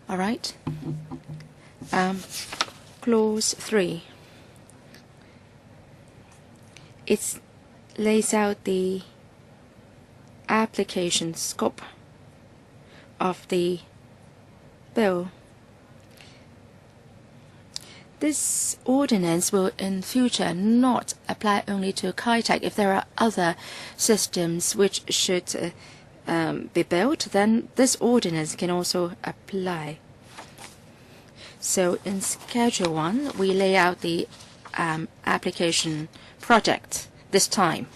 All right. Clause 3. It lays out the application scope of the bill. This ordinance will in future not apply only to Kai-Tak. If there are other systems which should be built, then this ordinance can also apply. So in Schedule 1, we lay out the application project this time.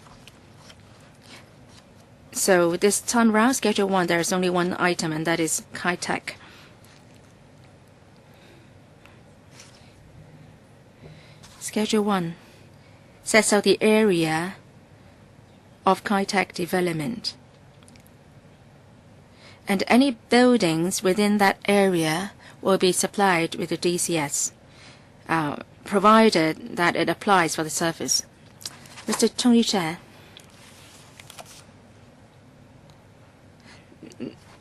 So this time around, Schedule 1, there is only one item, and that is Kai-Tak. Schedule 1 sets out the area of Kai-Tak development. And any buildings within that area will be supplied with the DCS, provided that it applies for the service. Mr. Tony Chair,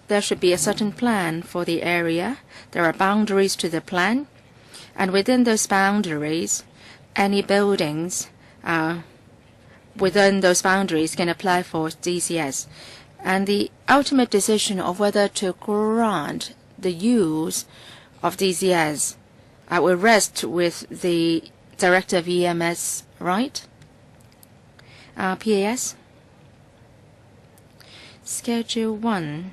there should be a certain plan for the area. There are boundaries to the plan, and within those boundaries, any buildings within those boundaries can apply for DCS. And the ultimate decision of whether to grant the use of DCS will rest with the Director of EMS, right? PAS? Schedule 1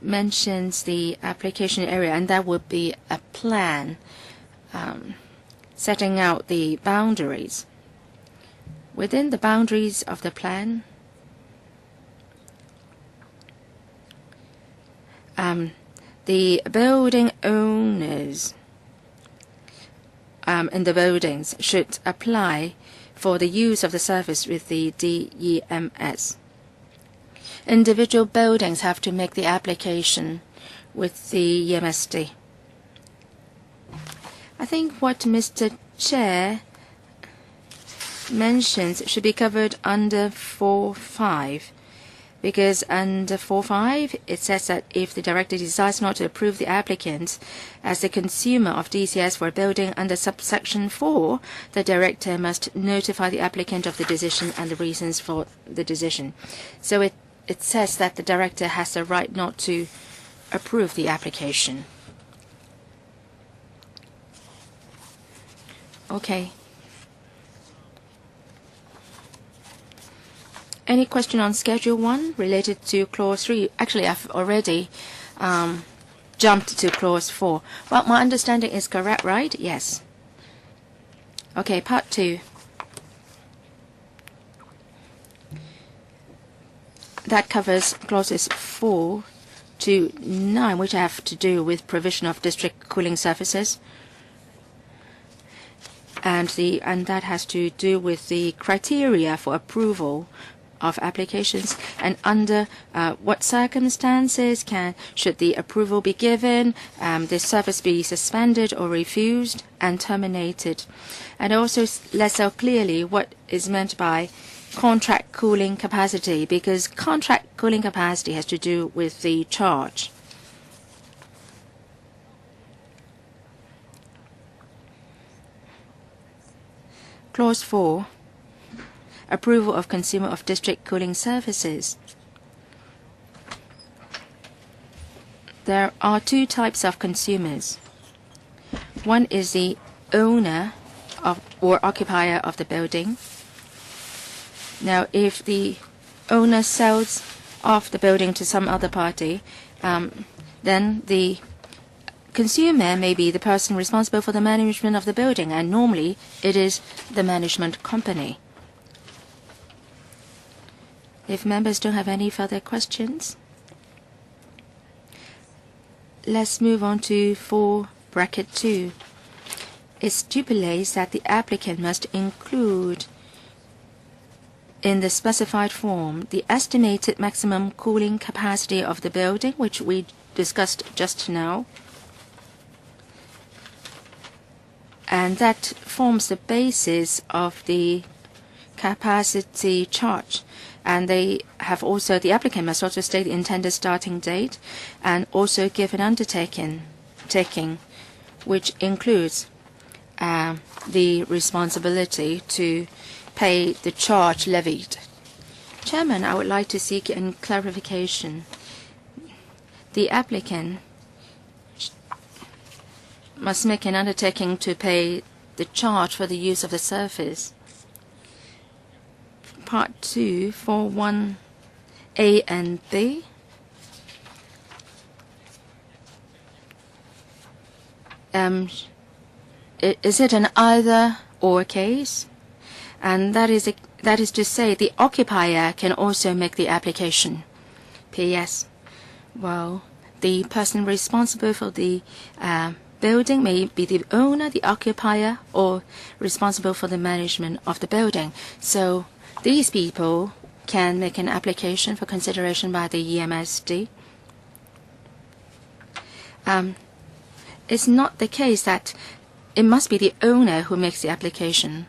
mentions the application area, and that would be a plan setting out the boundaries. Within the boundaries of the plan, the building owners in the buildings should apply for the use of the service with the DEMS. Individual buildings have to make the application with the EMSD. I think what Mr. Chair mentions should be covered under 4.5. Because under 4.5, it says that if the director decides not to approve the applicant as the consumer of DCS for a building under subsection 4, the director must notify the applicant of the decision and the reasons for the decision. So it says that the director has the right not to approve the application. Okay. Any question on Schedule 1 related to Clause 3? Actually, I've already jumped to Clause 4. Well, my understanding is correct, right? Yes. Okay, Part 2. That covers Clauses 4 to 9, which have to do with provision of district cooling services. And that has to do with the criteria for approval of applications, and under what circumstances should the approval be given, the service be suspended or refused and terminated, and also less so clearly what is meant by contract cooling capacity, because contract cooling capacity has to do with the charge. Clause 4. Approval of consumer of district cooling services. There are two types of consumers. One is the owner or occupier of the building. Now, if the owner sells off the building to some other party, then the consumer may be the person responsible for the management of the building, and normally it is the management company. If members don't have any further questions, let's move on to 4(2). It stipulates that the applicant must include in the specified form the estimated maximum cooling capacity of the building, which we discussed just now. And that forms the basis of the capacity charge. And the applicant must also state the intended starting date and also give an undertaking, which includes the responsibility to pay the charge levied. Chairman, I would like to seek a clarification. The applicant must make an undertaking to pay the charge for the use of the service. Part 2, 4(1)(a) and (b). Is it an either-or case? And that is to say, the occupier can also make the application. P.S. Well, the person responsible for the building may be the owner, the occupier, or responsible for the management of the building. So these people can make an application for consideration by the EMSD. It's not the case that it must be the owner who makes the application.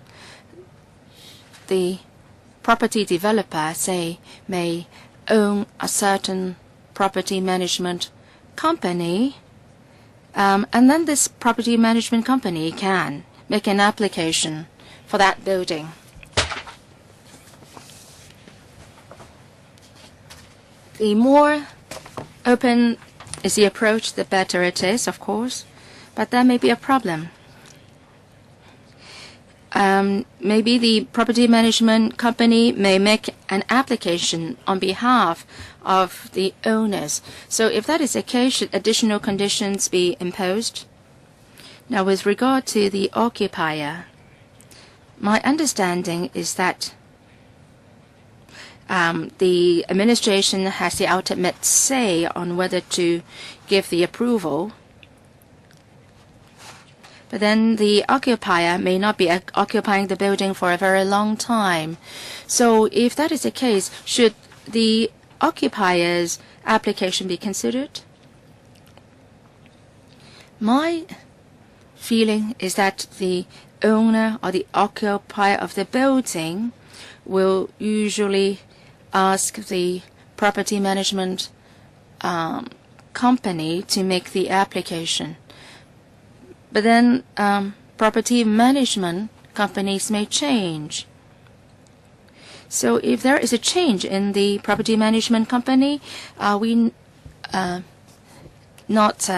The property developer, say, may own a certain property management company, and then this property management company can make an application for that building. The more open is the approach, the better it is, of course, but there may be a problem. Maybe the property management company may make an application on behalf of the owners. So if that is the case, should additional conditions be imposed? Now, with regard to the occupier, my understanding is that the administration has the ultimate say on whether to give the approval. But then the occupier may not be occupying the building for a very long time. So if that is the case, should the occupier's application be considered? My feeling is that the owner or the occupier of the building will usually ask the property management company to make the application. But then property management companies may change. So if there is a change in the property management company, not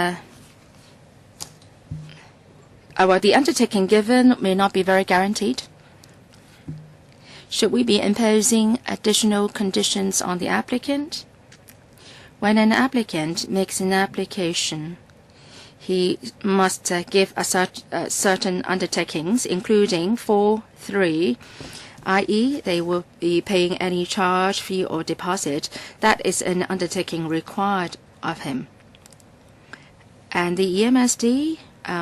well, the undertaking given may not be very guaranteed. Should we be imposing additional conditions on the applicant? When an applicant makes an application, he must give certain undertakings, including 4.3, i.e., they will be paying any charge, fee, or deposit. That is an undertaking required of him. And the EMSD,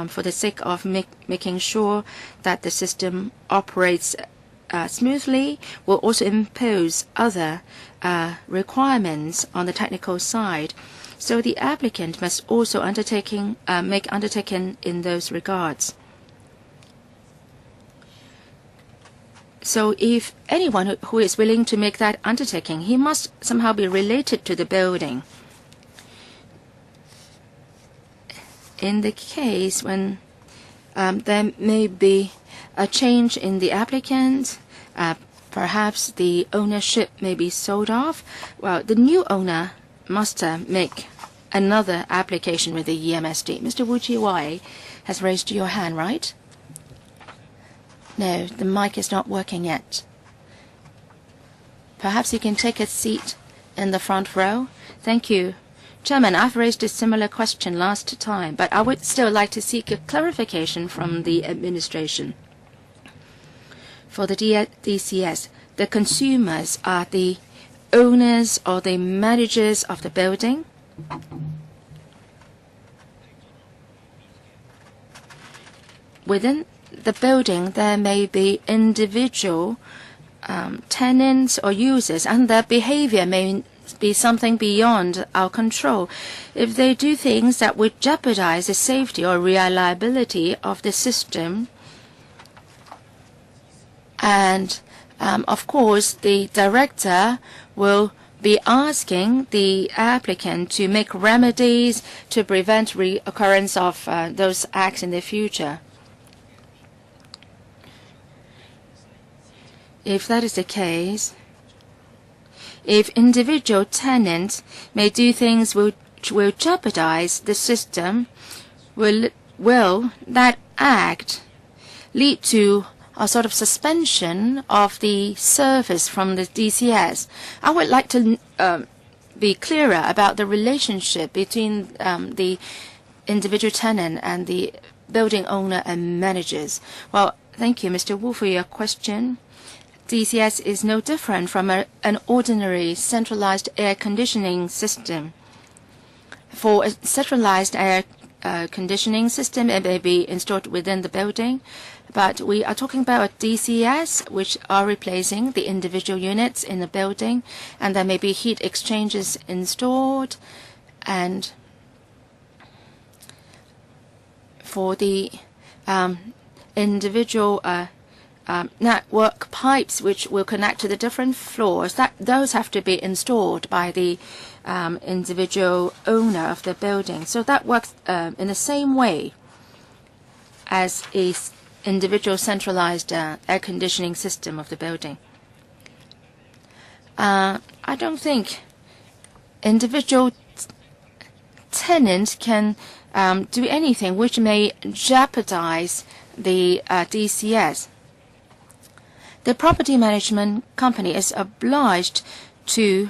for the sake of making sure that the system operates smoothly, will also impose other requirements on the technical side. So the applicant must also make undertaking in those regards. So if anyone who is willing to make that undertaking, he must somehow be related to the building. In the case when there may be a change in the applicant, perhaps the ownership may be sold off, well, the new owner must make another application with the EMSD. Mr. Wu Jiwai has raised your hand, right? No, the mic is not working yet. Perhaps you can take a seat in the front row. Thank you. Chairman, I've raised a similar question last time, but I would still like to seek a clarification from the administration. For the DCS, the consumers are the owners or the managers of the building. Within the building, there may be individual tenants or users, and their behavior may be something beyond our control. If they do things that would jeopardize the safety or reliability of the system, and of course the director will be asking the applicant to make remedies to prevent reoccurrence of those acts in the future. If that is the case, if individual tenants may do things which will jeopardize the system, will that act lead to a sort of suspension of the service from the DCS? I would like to be clearer about the relationship between the individual tenant and the building owner and managers. Well, thank you, Mr. Wu, for your question. DCS is no different from an ordinary centralized air conditioning system. For a centralized air conditioning system, it may be installed within the building, but we are talking about DCS, which are replacing the individual units in the building, and there may be heat exchangers installed, and for the individual network pipes which will connect to the different floors, those have to be installed by the individual owner of the building. So that works in the same way as a individual centralized air conditioning system of the building. I don't think individual tenants can do anything which may jeopardize the DCS. The property management company is obliged to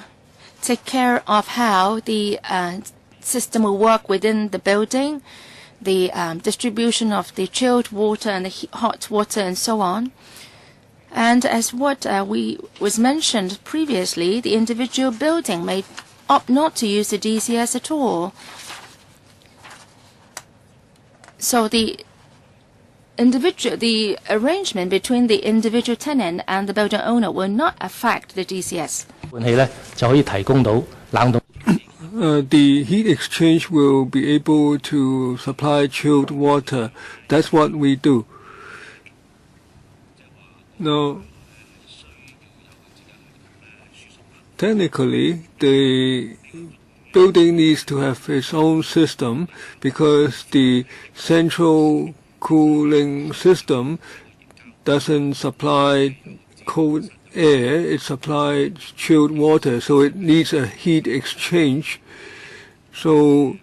take care of how the system will work within the building, the distribution of the chilled water and the hot water and so on. And as what was mentioned previously, the individual building may opt not to use the DCS at all. So the arrangement between the individual tenant and the building owner will not affect the DCS.
The heat exchange will be able to supply chilled water. That's what we do. Now, technically, the building needs to have its own system because the central cooling system doesn't supply cold air, it supplies chilled water, so it needs a heat exchange. So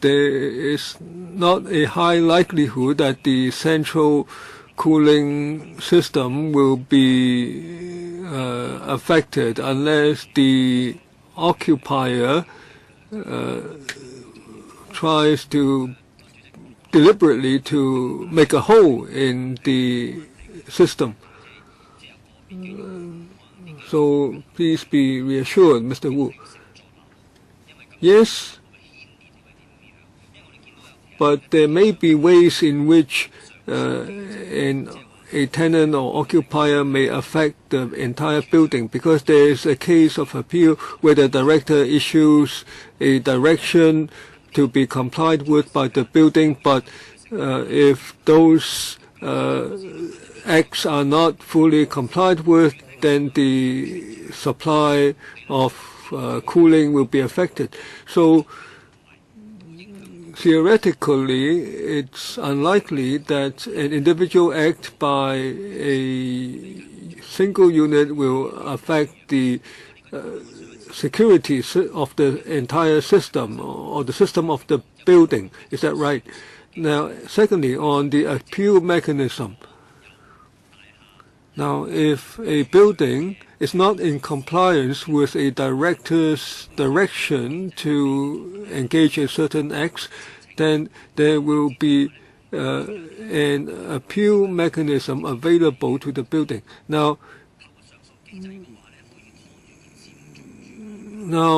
there is not a high likelihood that the central cooling system will be affected unless the occupier tries to deliberately to make a hole in the system. So please be reassured, Mr. Wu. Yes, but there may be ways in which a tenant or occupier may affect the entire building, because there is a case of appeal where the director issues a direction to be complied with by the building, but if those acts are not fully complied with, then the supply of cooling will be affected. So theoretically, it's unlikely that an individual act by a single unit will affect the security of the entire system or the system of the building. Is that right? Now, secondly, on the appeal mechanism. Now, if a building is not in compliance with a director's direction to engage in certain acts, then there will be an appeal mechanism available to the building. Now,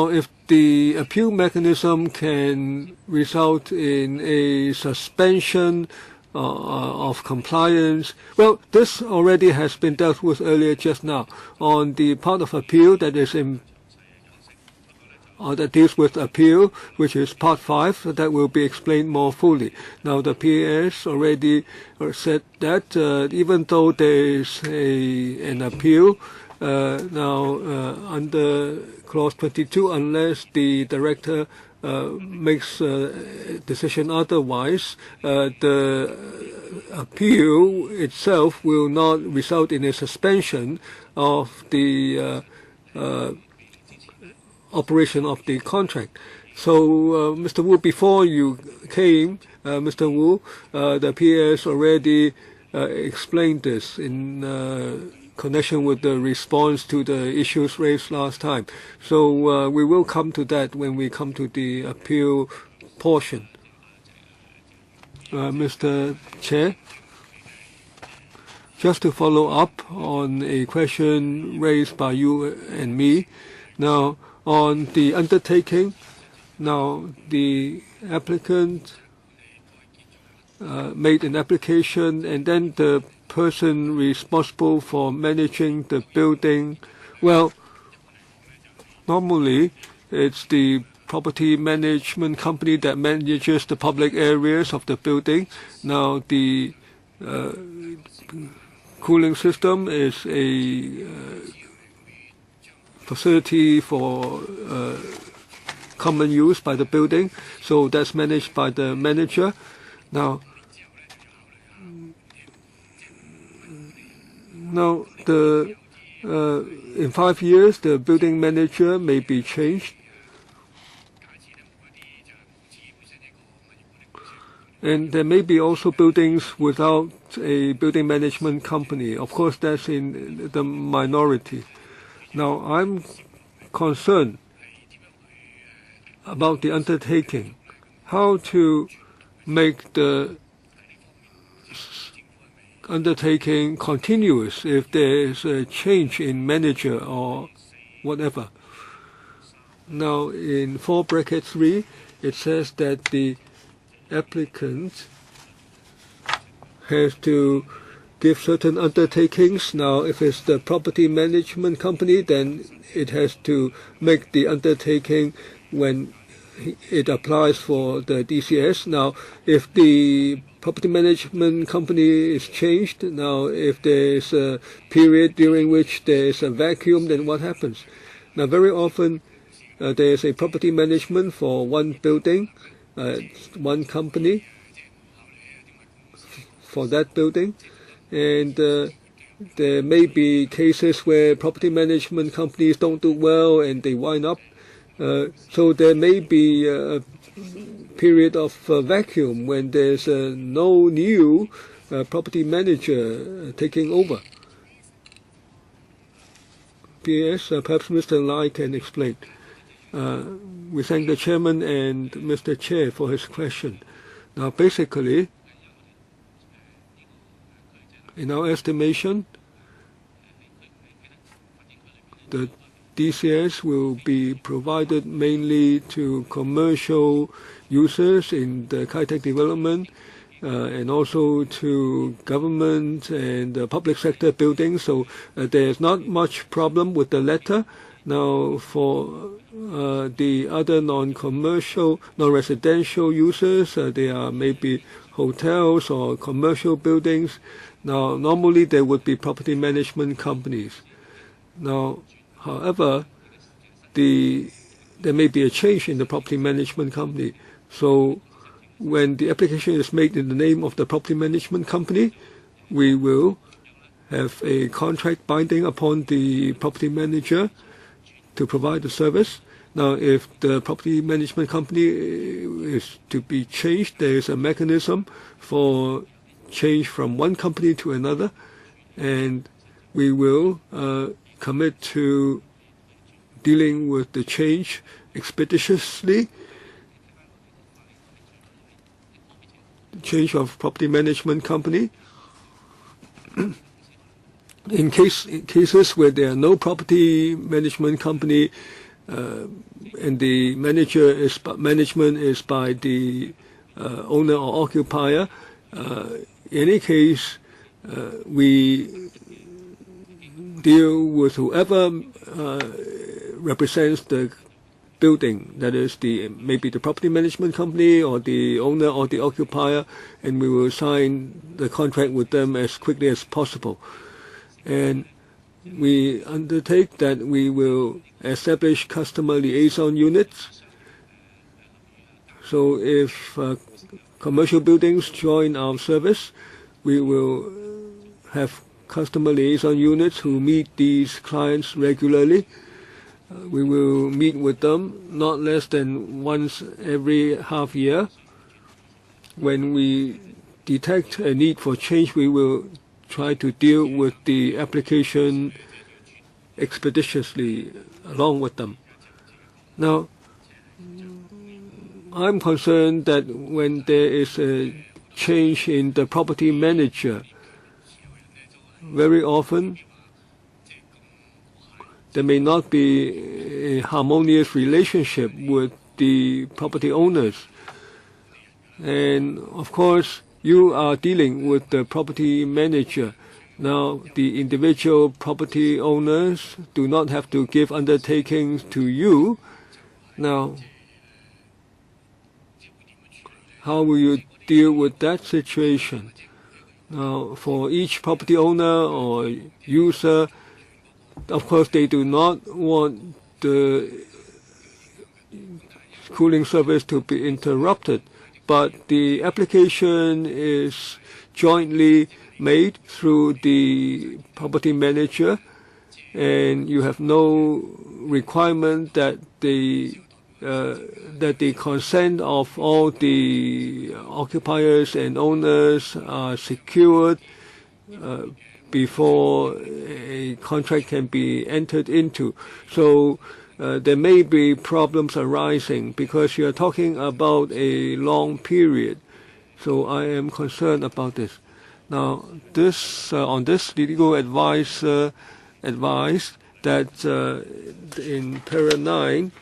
if the appeal mechanism can result in a suspension of compliance, well, this already has been dealt with earlier just now. On the part of appeal that is that deals with appeal, which is part 5, that will be explained more fully. Now, the PAS already said that even though there is an appeal, under Clause 22, unless the director makes a decision otherwise, the appeal itself will not result in a suspension of the operation of the contract. So, Mr. Wu, before you came, Mr. Wu, the PS already explained this in connection with the response to the issues raised last time. So we will come to that when we come to the appeal portion. Mr. Chair, just to follow up on a question raised by you and me. Now, on the undertaking, now the applicant made an application, and then the person responsible for managing the building, well, normally it's the property management company that manages the public areas of the building. Now, the cooling system is a facility for common use by the building, so that's managed by the manager. Now, in 5 years, the building manager may be changed. And there may be also buildings without a building management company. Of course, that's in the minority. Now, I'm concerned about the undertaking, how to make the undertaking continuous if there is a change in manager or whatever. Now, in 4(3), it says that the applicant has to give certain undertakings. Now, if it's the property management company, then it has to make the undertaking when it applies for the DCS. Now, if the property management company is changed, now if there's a period during which there's a vacuum, then what happens? Now, very often there's a property management for one building, one company for that building, and there may be cases where property management companies don't do well and they wind up. So there may be period of vacuum when there's no new property manager taking over. P.S. Perhaps Mr. Lai can explain. We thank the Chairman and Mr. Chair for his question. Now, basically, in our estimation, the DCS will be provided mainly to commercial users in the high-tech development and also to government and public sector buildings. So there's not much problem with the latter. Now, for the other non-commercial, non-residential users, they are maybe hotels or commercial buildings. Now, normally there would be property management companies. Now, however, there may be a change in the property management company. So when the application is made in the name of the property management company, we will have a contract binding upon the property manager to provide the service. Now, if the property management company is to be changed, there is a mechanism for change from one company to another, and we will commit to dealing with the change expeditiously. Change of property management company. In cases where there are no property management company and the management is by the owner or occupier, in any case, we deal with whoever represents the building, that is maybe the property management company or the owner or the occupier, and we will sign the contract with them as quickly as possible. And we undertake that we will establish customer liaison units. So if commercial buildings join our service, we will have customer liaison units who meet these clients regularly. We will meet with them not less than once every half year. When we detect a need for change, we will try to deal with the application expeditiously along with them. Now, I'm concerned that when there is a change in the property manager, very often there may not be a harmonious relationship with the property owners. And of course, you are dealing with the property manager. Now, the individual property owners do not have to give undertakings to you. Now, how will you deal with that situation? Now, for each property owner or user, of course, they do not want the cooling service to be interrupted, but the application is jointly made through the property manager, and you have no requirement that the consent of all the occupiers and owners are secured before a contract can be entered into. So there may be problems arising because you are talking about a long period. So I am concerned about this. Now, on this legal advice advised that in para 9,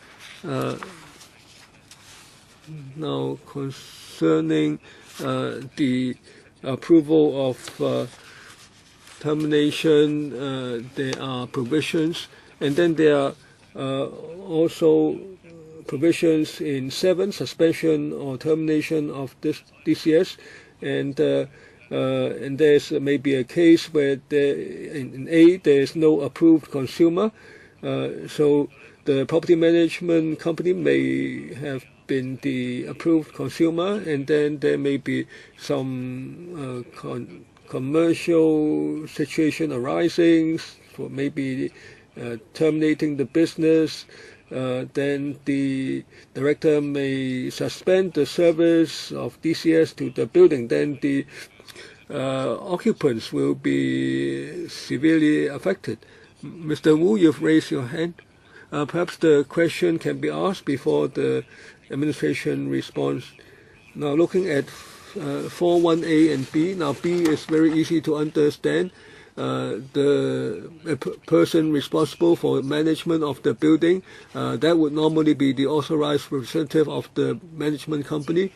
now concerning the approval of termination, there are provisions, and then there are also provisions in 7, suspension or termination of this DCS, and there's maybe a case where in 8 there is no approved consumer, so the property management company may have been the approved consumer, and then there may be some commercial situation arising for maybe terminating the business, then the director may suspend the service of DCS to the building. Then the occupants will be severely affected. Mr. Wu, you've raised your hand. Perhaps the question can be asked before the administration responds. Now, looking at 4.1a and b. Now, b is very easy to understand. The person responsible for management of the building, that would normally be the authorized representative of the management company.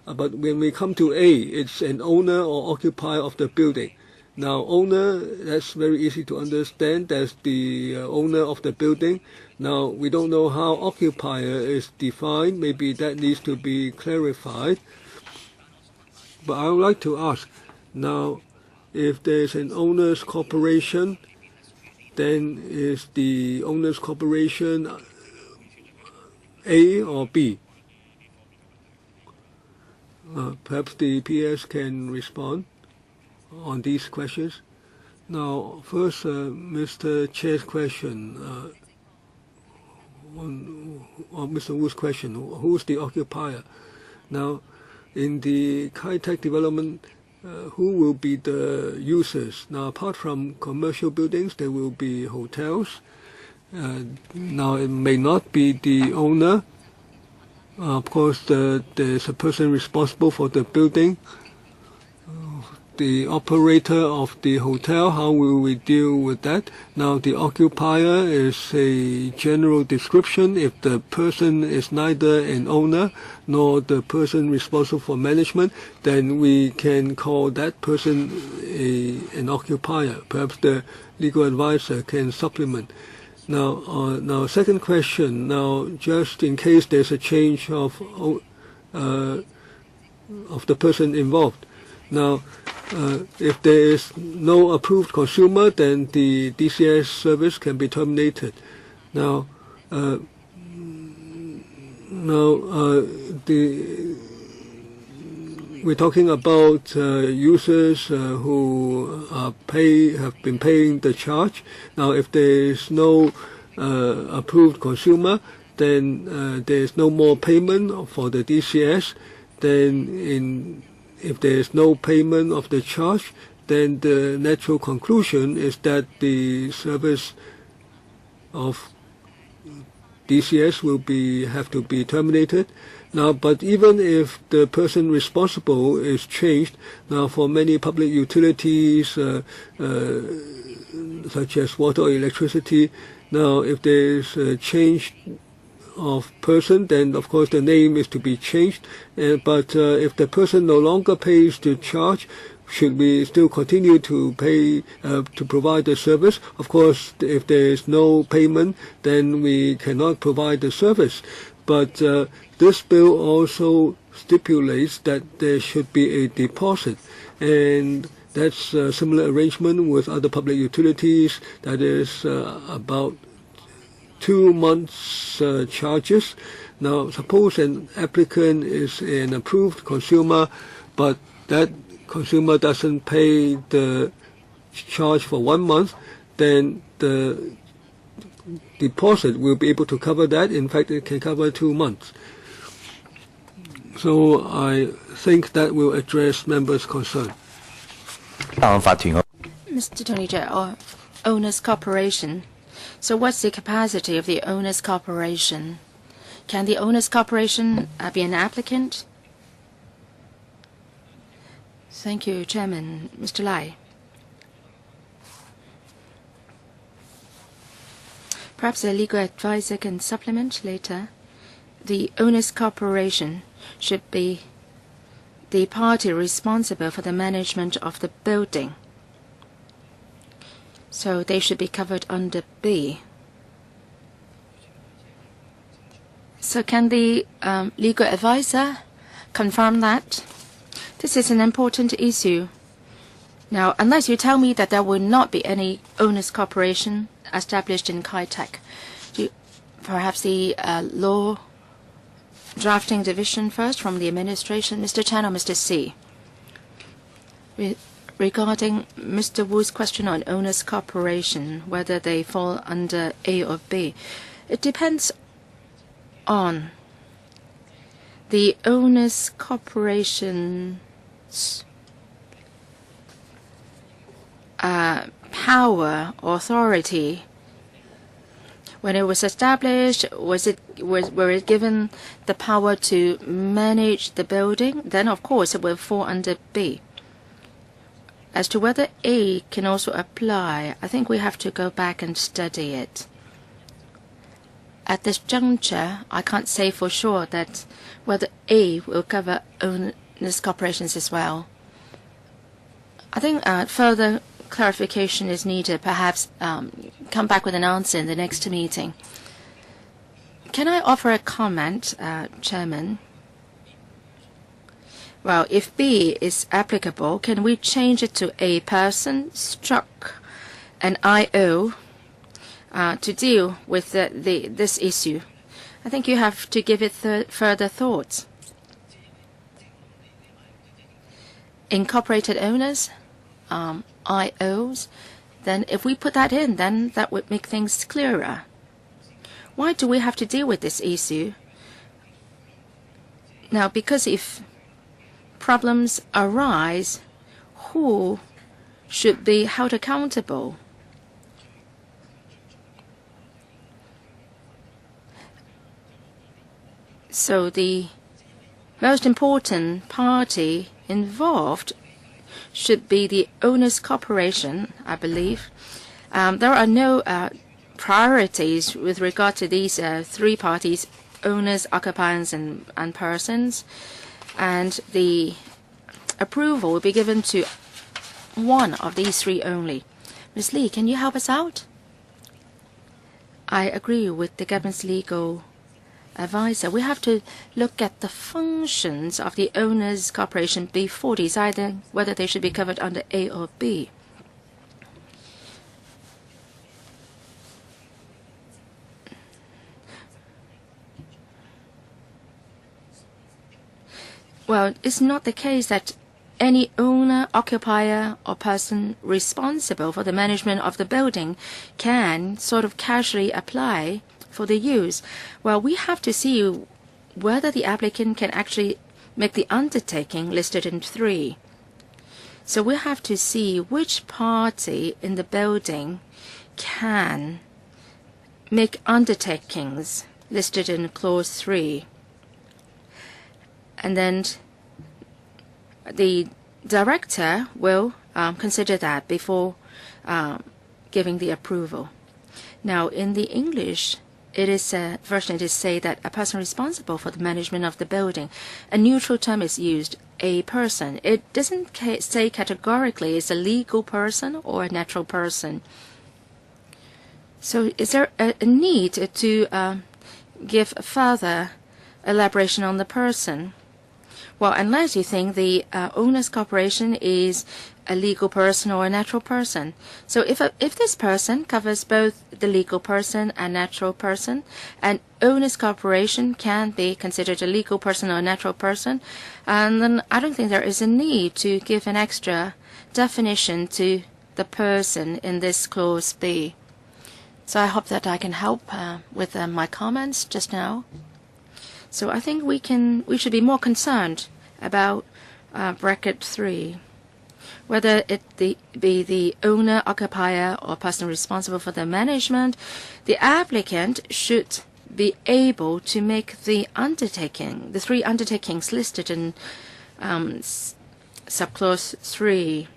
But when we come to A, it's an owner or occupier of the building. Now, owner, that's very easy to understand. That's the owner of the building. Now, we don't know how occupier is defined. Maybe that needs to be clarified. But I would like to ask, now, if there's an owner's corporation, then is the owner's corporation A or B? Perhaps the PS can respond on these questions. Now, first, Mr. Chair's question, on Mr. Wu's question, who's the occupier? Now, in the Kai-Tak development, who will be the users? Now, apart from commercial buildings, there will be hotels. Now, it may not be the owner. Of course, there's a person responsible for the building. The operator of the hotel, how will we deal with that? Now, the occupier is a general description. If the person is neither an owner nor the person responsible for management, then we can call that person an occupier. Perhaps the legal advisor can supplement. Now, second question. Now, just in case there's a change of the person involved. Now, if there is no approved consumer, then the DCS service can be terminated. Now, we're talking about users who have been paying the charge. Now, if there is no approved consumer, then there is no more payment for the DCS. Then, if there is no payment of the charge, then the natural conclusion is that the service of DCS will have to be terminated. Now, but even if the person responsible is changed, now for many public utilities, such as water or electricity, now if there is a change of person, then of course the name is to be changed. But if the person no longer pays the charge, should we still continue to pay to provide the service? Of course, if there is no payment, then we cannot provide the service. But this bill also stipulates that there should be a deposit, and that's a similar arrangement with other public utilities. That is about 2 months charges. Now, suppose an applicant is an approved consumer, but that consumer doesn't pay the charge for 1 month, then the deposit will be able to cover that. In fact, it can cover 2 months. So I think that will address members' concern.
Mr. Tony Chair, Owners Corporation. So what's the capacity of the Owners Corporation? Can the Owners Corporation be an applicant? Thank you, Chairman. Mr. Lai. Perhaps a legal advisor can supplement later. The Owners Corporation should be the party responsible for the management of the building. So they should be covered under B. So can the legal advisor confirm that? This is an important issue. Now, unless you tell me that there will not be any owners corporation established in Kai-Tak, perhaps the law drafting division first from the administration, Mr. Chan or Mr. C. Regarding Mr. Wu's question on owners corporation, whether they fall under A or B, it depends on the owners corporation's power authority. When it was established, were it given the power to manage the building? Then of course it will fall under B. As to whether A can also apply, I think we have to go back and study it. At this juncture, I can't say for sure that whether A will cover owners corporations as well. I think further clarification is needed. Perhaps come back with an answer in the next meeting. Can I offer a comment, Chairman? Well, if B is applicable, can we change it to a person struck an IO to deal with this issue? I think you have to give it further thoughts. Incorporated owners, IOs, then if we put that in, then that would make things clearer. Why do we have to deal with this issue? Now, because if problems arise, who should be held accountable? So the most important party involved should be the owners corporation, I believe. There are no priorities with regard to these three parties, owners, occupiers, and persons. And the approval will be given to one of these three only. Ms. Lee, can you help us out? I agree with the government's legal advisor. We have to look at the functions of the owners corporation before deciding whether they should be covered under A or B. Well, it's not the case that any owner, occupier, or person responsible for the management of the building can sort of casually apply for the use. Well, we have to see whether the applicant can actually make the undertaking listed in 3. So we have to see which party in the building can make undertakings listed in clause 3. And then the director will consider that before giving the approval. Now, in the English, version it is say that a person responsible for the management of the building. A neutral term is used, a person. It doesn't say categorically it's a legal person or a natural person. So is there a need to give further elaboration on the person? Well, unless you think the owners corporation is a legal person or a natural person. So if this person covers both the legal person and natural person, and owners corporation can be considered a legal person or a natural person, and then I don't think there is a need to give an extra definition to the person in this clause B. So I hope that I can help with my comments just now. So I think we should be more concerned about bracket 3, whether it be the owner, occupier, or person responsible for the management. The applicant should be able to make the undertaking, the 3 undertakings listed in subclause 3.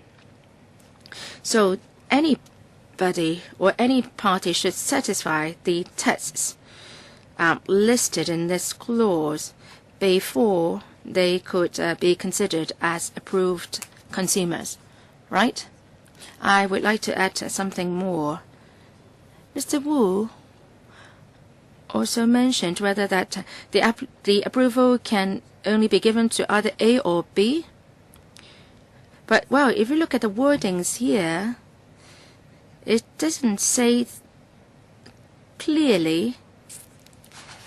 So anybody or any party should satisfy the tests listed in this clause before they could be considered as approved consumers, right? I would like to add something more. Mr. Wu also mentioned whether that the approval can only be given to either A or B. But, well, if you look at the wordings here, it doesn't say clearly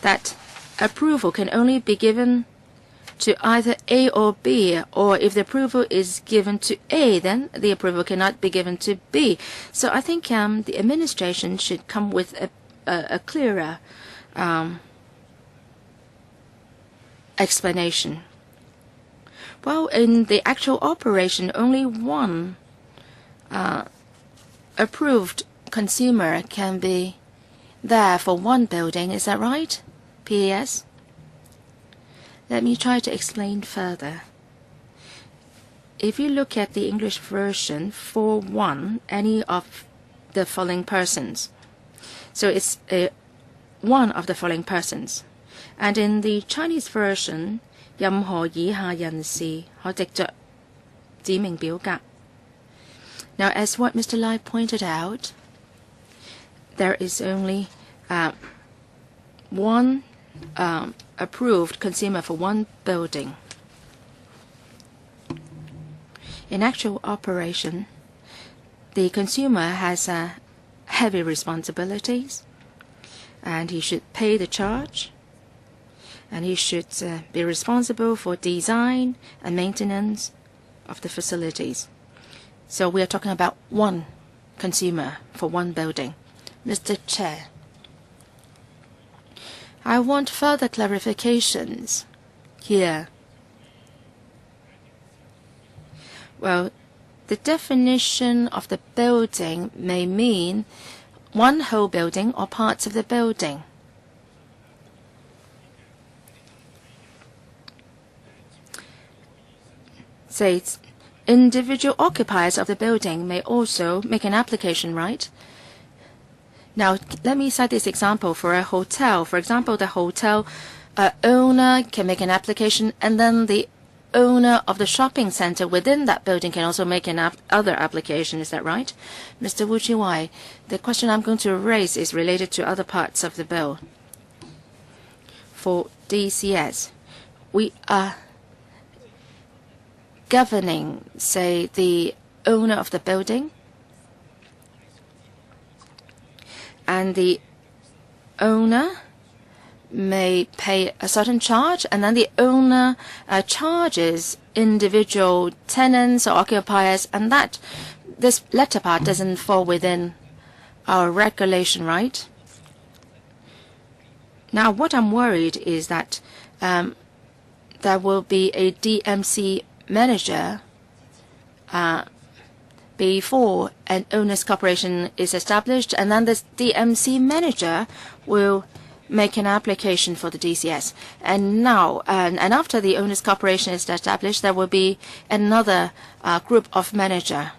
that approval can only be given to either A or B, or if the approval is given to A, then the approval cannot be given to B. So I think the administration should come with a clearer explanation. Well, in the actual operation, only one approved consumer can be there for one building. Is that right, PAS? Let me try to explain further. If you look at the English version, for one, any of the following persons. So it's one of the following persons. And in the Chinese version, 任何以下人士可藉着指明表格. Now, as what Mr. Lai pointed out, there is only one approved consumer for one building. In actual operation, the consumer has heavy responsibilities, and he should pay the charge, and he should be responsible for design and maintenance of the facilities. So we are talking about one consumer for one building. Mr. Chair, I want further clarifications here. Well, the definition of the building may mean one whole building or parts of the building. Say, individual occupiers of the building may also make an application, right? Now, let me cite this example for a hotel. For example, the hotel owner can make an application, and then the owner of the shopping center within that building can also make an other application. Is that right? Mr. Wu Chi-wai, the question I'm going to raise is related to other parts of the bill. For DCS, we are governing, say, the owner of the building, and the owner may pay a certain charge, and then the owner charges individual tenants or occupiers, and that this latter part doesn't fall within our regulation, right? Now, what I'm worried is that there will be a DMC manager before an owners corporation is established, and then this DMC manager will make an application for the DCS. And now, and after the owners corporation is established, there will be another group of manager.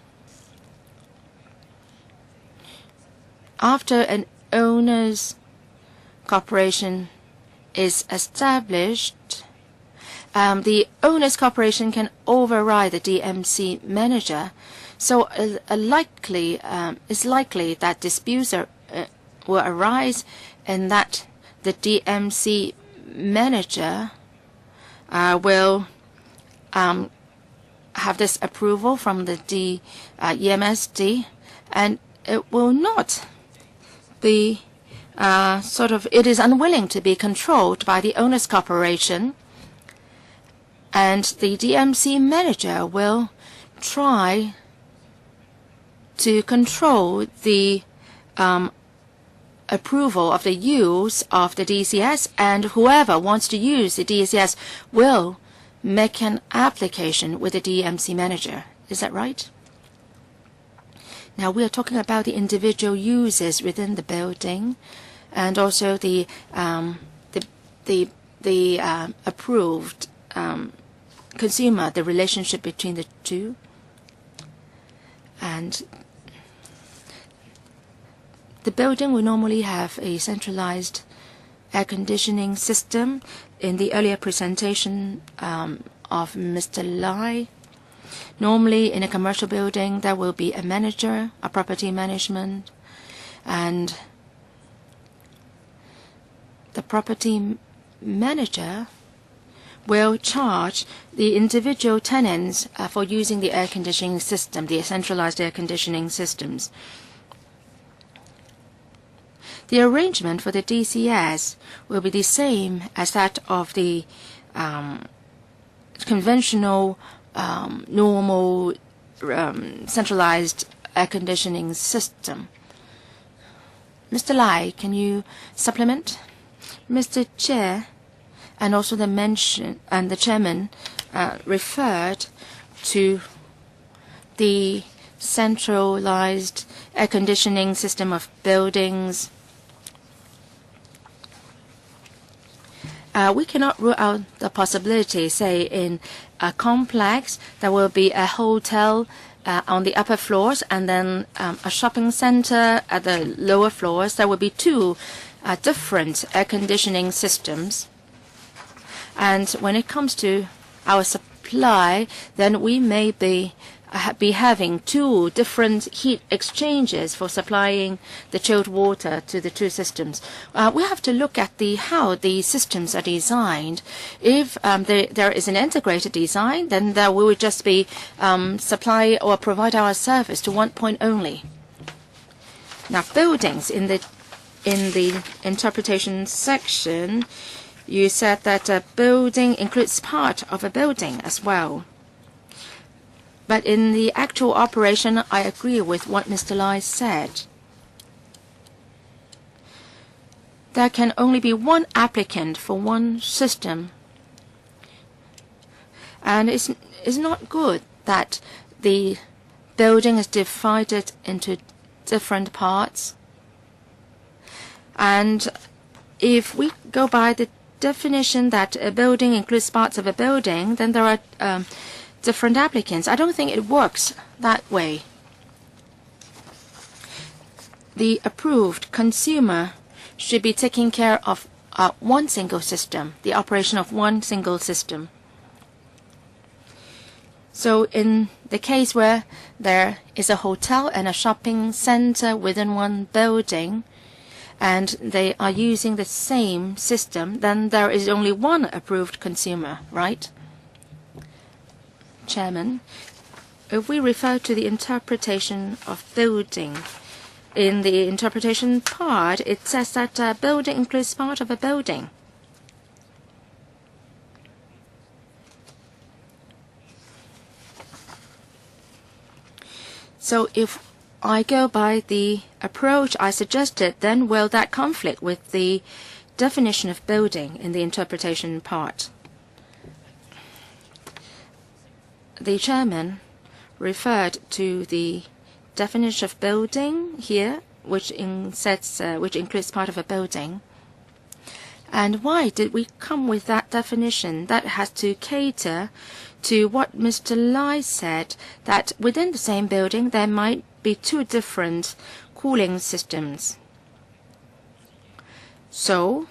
After an owners corporation is established, the owners corporation can override the DMC manager. So it's likely that disputes will arise, and that the DMC manager will have this approval from the EMSD, and it will not be it is unwilling to be controlled by the owners corporation, and the DMC manager will try to control the approval of the use of the DCS, and whoever wants to use the DCS will make an application with the DMC manager. Is that right? Now we are talking about the individual users within the building, and also the approved consumer, the relationship between the two, and the building will normally have a centralized air conditioning system. In the earlier presentation of Mr. Lai, normally in a commercial building there will be a manager, a property management, and the property manager will charge the individual tenants for using the air conditioning system, the centralized air conditioning systems. The arrangement for the DCS will be the same as that of the conventional, normal, centralized air conditioning system. Mr. Lai, can you supplement? Mr. Chair, And also the chairman referred to the centralized air conditioning system of buildings. We cannot rule out the possibility, say, in a complex, there will be a hotel on the upper floors and then a shopping center at the lower floors. There will be two different air conditioning systems. And when it comes to our supply, then we may be having two different heat exchangers for supplying the chilled water to the two systems. We have to look at how the systems are designed. If there is an integrated design, then there will just be supply or provide our service to one point only. Now, buildings in the interpretation section, you said that a building includes part of a building as well. But in the actual operation, I agree with what Mr. Lai said. There can only be one applicant for one system. And it's not good that the building is divided into different parts. And if we go by the definition that a building includes parts of a building, then there are different applicants. I don't think it works that way. The approved consumer should be taking care of one single system, the operation of one single system. So in the case where there is a hotel and a shopping center within one building, and they are using the same system, then there is only one approved consumer, right? Chairman, if we refer to the interpretation of building, in the interpretation part, it says that a building includes part of a building. So if I go by the approach I suggested, then will that conflict with the definition of building in the interpretation part? The chairman referred to the definition of building here, which includes part of a building. And why did we come with that definition? That has to cater to what Mr. Lai said, that within the same building there might be two different cooling systems. So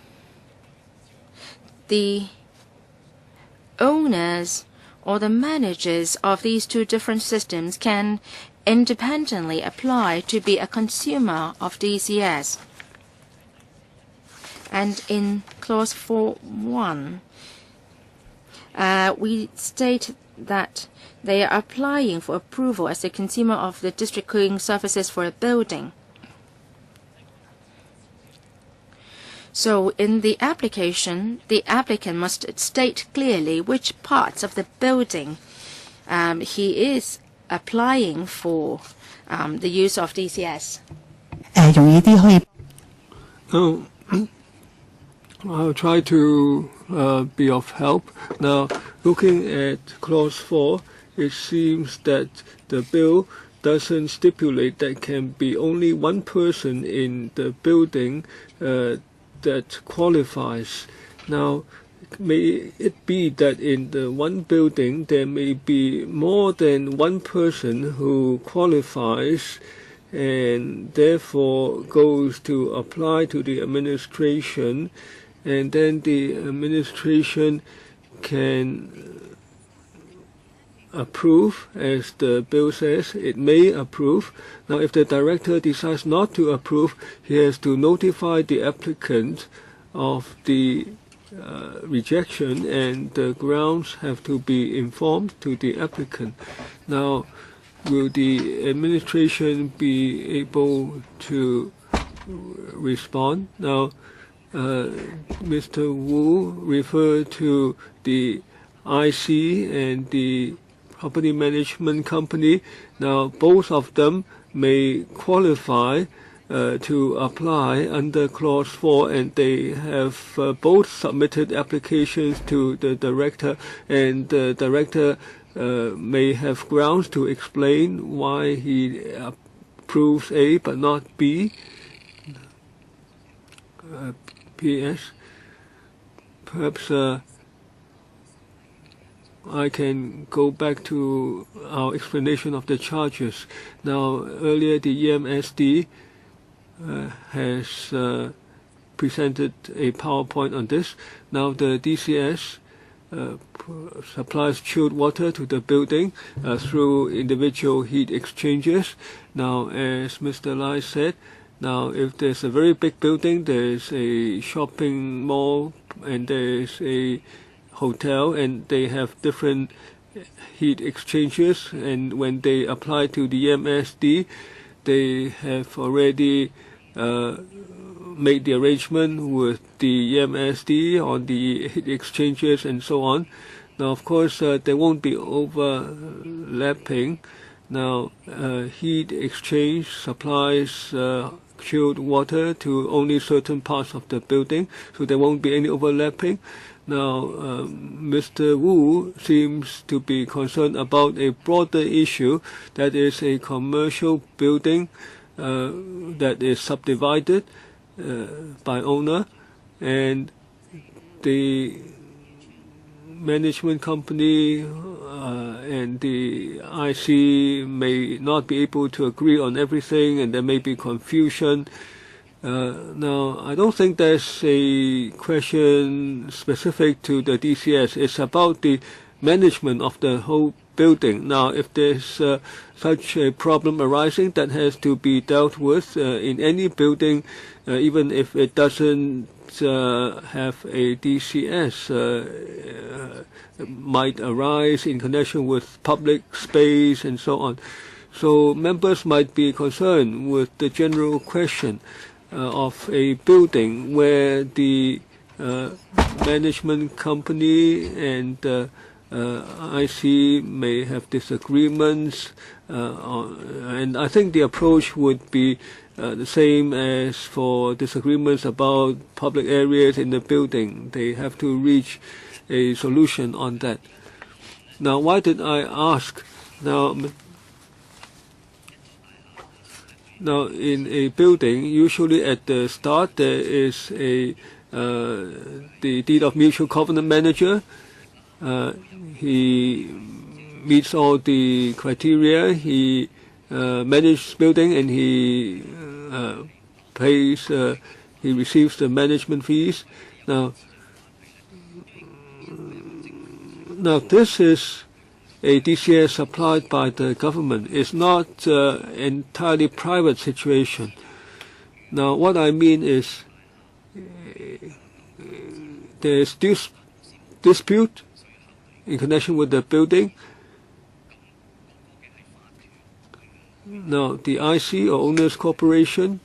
the owners or the managers of these two different systems can independently apply to be a consumer of DCS. And in clause 4.1, we state that they are applying for approval as a consumer of the district cooling services for a building. So in the application, the applicant must state clearly which parts of the building he is applying for the use of DCS.
I'll try to be of help. Now, looking at clause 4, it seems that the bill doesn't stipulate that can be only one person in the building that qualifies. Now, may it be that in the one building there may be more than one person who qualifies and therefore goes to apply to the administration, and then the administration can approve, as the bill says, it may approve. Now, if the director decides not to approve, he has to notify the applicant of the rejection, and the grounds have to be informed to the applicant. Now, will the administration be able to respond? Now, Mr. Wu referred to the IC and the property management company. Now, both of them may qualify to apply under Clause 4, and they have both submitted applications to the director, and the director may have grounds to explain why he approves A but not B. P.S. Perhaps I can go back to our explanation of the charges. Now, earlier the EMSD has presented a PowerPoint on this. Now the DCS supplies chilled water to the building through individual heat exchangers. Now, as Mr. Lai said, now if there's a very big building, there's a shopping mall and there's a hotel, and they have different heat exchangers, and when they apply to the EMSD, they have already made the arrangement with the EMSD on the heat exchangers and so on. Now, of course, there won't be overlapping. Now, heat exchange supplies chilled water to only certain parts of the building, so there won't be any overlapping. Now, Mr. Wu seems to be concerned about a broader issue, that is a commercial building that is subdivided by owner, and the management company and the IC may not be able to agree on everything, and there may be confusion. Now, I don't think there's a question specific to the DCS. It's about the management of the whole building. Now, if there's such a problem arising, that has to be dealt with in any building, even if it doesn't have a DCS, might arise in connection with public space and so on. So members might be concerned with the general question of a building where the management company and IC may have disagreements, and I think the approach would be the same as for disagreements about public areas in the building. They have to reach a solution on that. Now, why did I ask? Now, in a building, usually at the start there is the deed of mutual covenant manager. He meets all the criteria. He manages building, and he pays. He receives the management fees. Now, this is a DCS supplied by the government. It's not entirely private situation. Now, what I mean is there is dispute in connection with the building. Now, the IC or owners corporation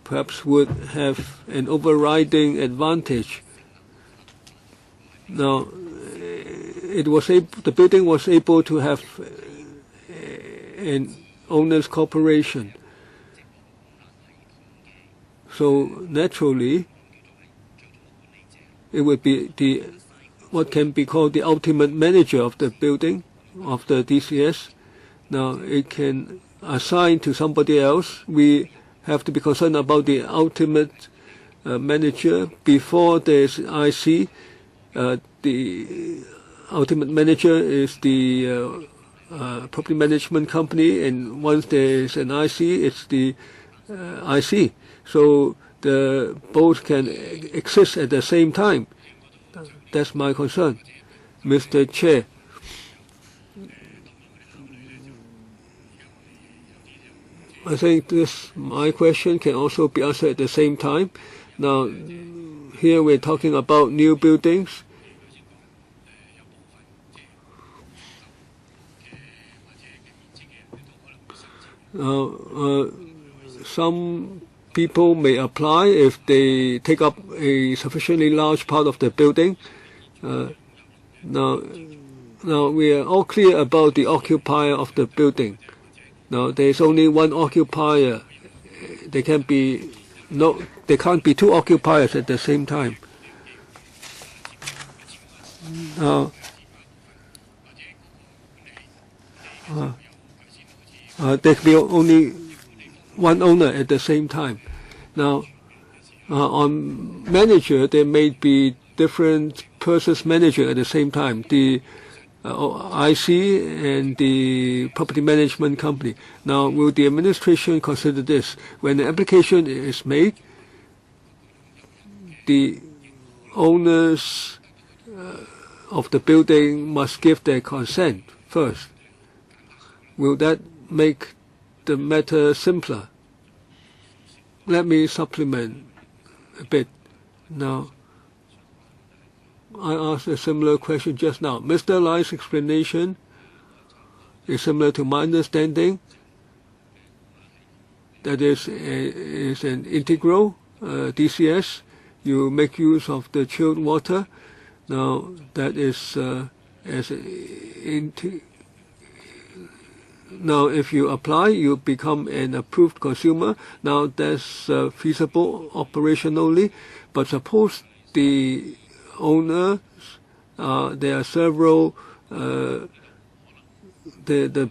perhaps would have an overriding advantage. Now, the building was able to have an owners corporation. So naturally, it would be what can be called the ultimate manager of the building, of the DCS. Now, it can assign to somebody else. We have to be concerned about the ultimate manager. Before there's IC, the ultimate manager is the property management company, and once there's an IC, it's the IC. So the both can exist at the same time. That's my concern, Mr. Chair. I think my question can also be answered at the same time. Now, here we're talking about new buildings. Some people may apply if they take up a sufficiently large part of the building. Now we are all clear about the occupier of the building. Now there's only one occupier. There can't be two occupiers at the same time. Now, there can be only one owner at the same time. Now, on manager, there may be different persons manager at the same time. The IC and the property management company. Now, will the administration consider this? When the application is made, the owners of the building must give their consent first. Will that make the matter simpler? Let me supplement a bit. Now, I asked a similar question just now. Mr. Lai's explanation is similar to my understanding. That is an integral DCS. You make use of the chilled water. Now that is now if you apply, you become an approved consumer. Now that's feasible operationally. But suppose the owners, there are several. The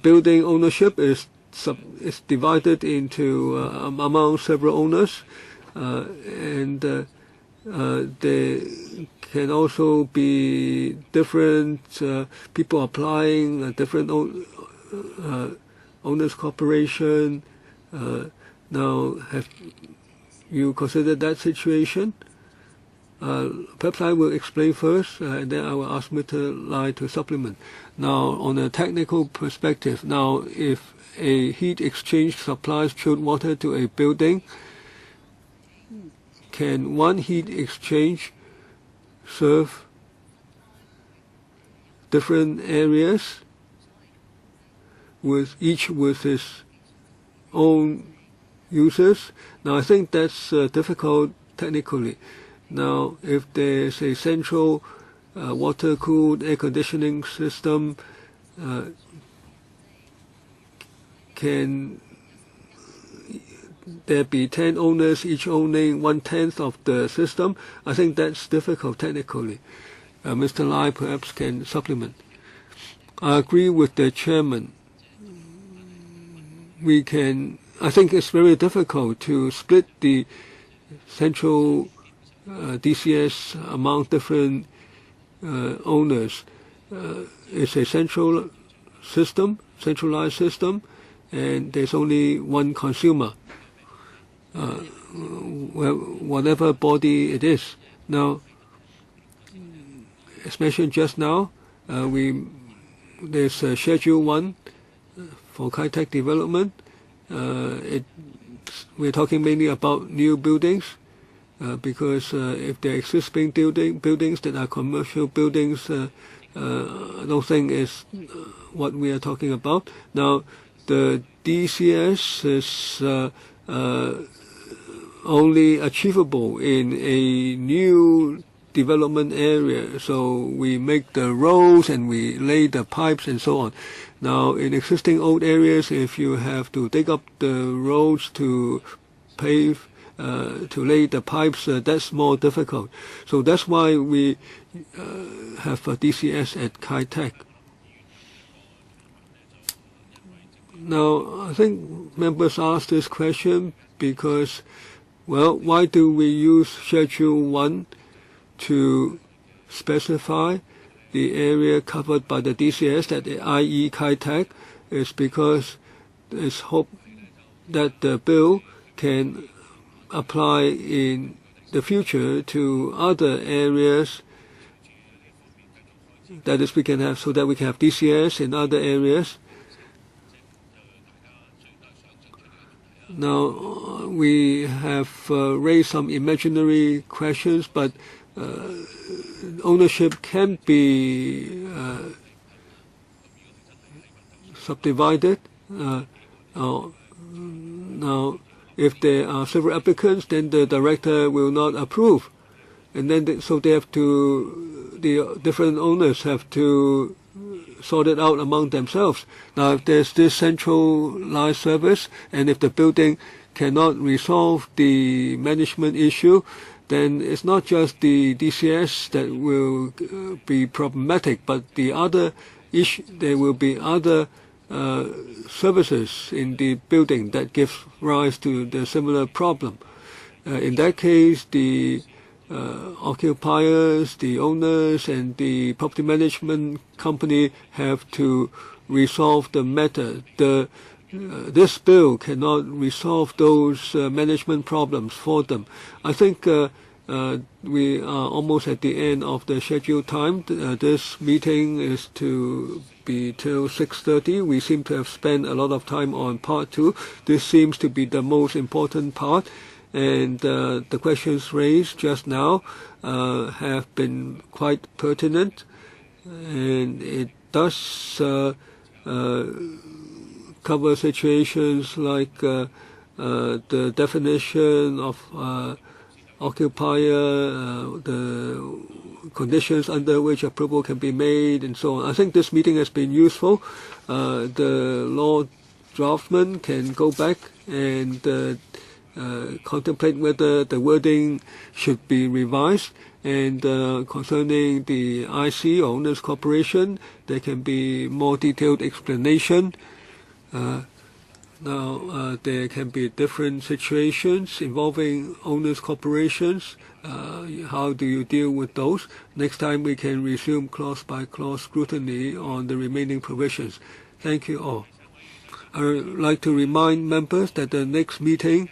building ownership is divided into among several owners, and there can also be different people applying different owners corporation. Now, have you considered that situation? Perhaps I will explain first, and then I will ask Mr. Lai to supplement. Now, on a technical perspective, now if a heat exchange supplies chilled water to a building, can one heat exchange serve different areas with each with its own users? Now, I think that's difficult technically. Now, if there's a central water-cooled air conditioning system, can there be 10 owners, each owning 1/10 of the system? I think that's difficult technically. Mr. Lai perhaps can supplement. I agree with the chairman. I think it's very difficult to split the central DCS among different owners. It's a centralized system, and there's only one consumer, whatever body it is. Now, as mentioned just now, there's Schedule 1 for Kai-Tak development. We're talking mainly about new buildings. Because if there are existing buildings that are commercial buildings, I don't think is what we are talking about. Now, the DCS is only achievable in a new development area. So we make the roads and we lay the pipes and so on. Now, in existing old areas, if you have to dig up the roads to pave, to lay the pipes, that's more difficult. So that's why we have a DCS at Kai-Tak. Now, I think members asked this question because, well, why do we use Schedule 1 to specify the area covered by the DCS, i.e. Kai-Tak? Is because it's hoped that the bill can apply in the future to other areas. That is, we can have DCS in other areas. Now, we have raised some imaginary questions, but ownership can be subdivided. Now, if there are several applicants, then the director will not approve, and then so the different owners have to sort it out among themselves. Now, if there's this centralized service, and if the building cannot resolve the management issue, then it's not just the DCS that will be problematic, but the other issue, there will be other services in the building that give rise to the similar problem. In that case, the occupiers, the owners, and the property management company have to resolve the matter. This bill cannot resolve those management problems for them. I think we are almost at the end of the scheduled time. This meeting is to be till 6:30. We seem to have spent a lot of time on part 2. This seems to be the most important part, and the questions raised just now have been quite pertinent, and it does cover situations like the definition of occupier, the conditions under which approval can be made, and so on. I think this meeting has been useful. The law draftsman can go back and contemplate whether the wording should be revised. And concerning the IC, Owners Corporation, there can be more detailed explanation. Now, there can be different situations involving owners' corporations. How do you deal with those? Next time we can resume clause-by-clause scrutiny on the remaining provisions. Thank you all. I would like to remind members that the next meeting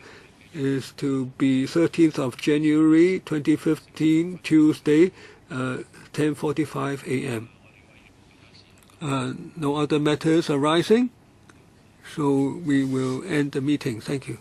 is to be 13th of January 2015, Tuesday, 10:45 a.m. No other matters arising? So we will end the meeting. Thank you.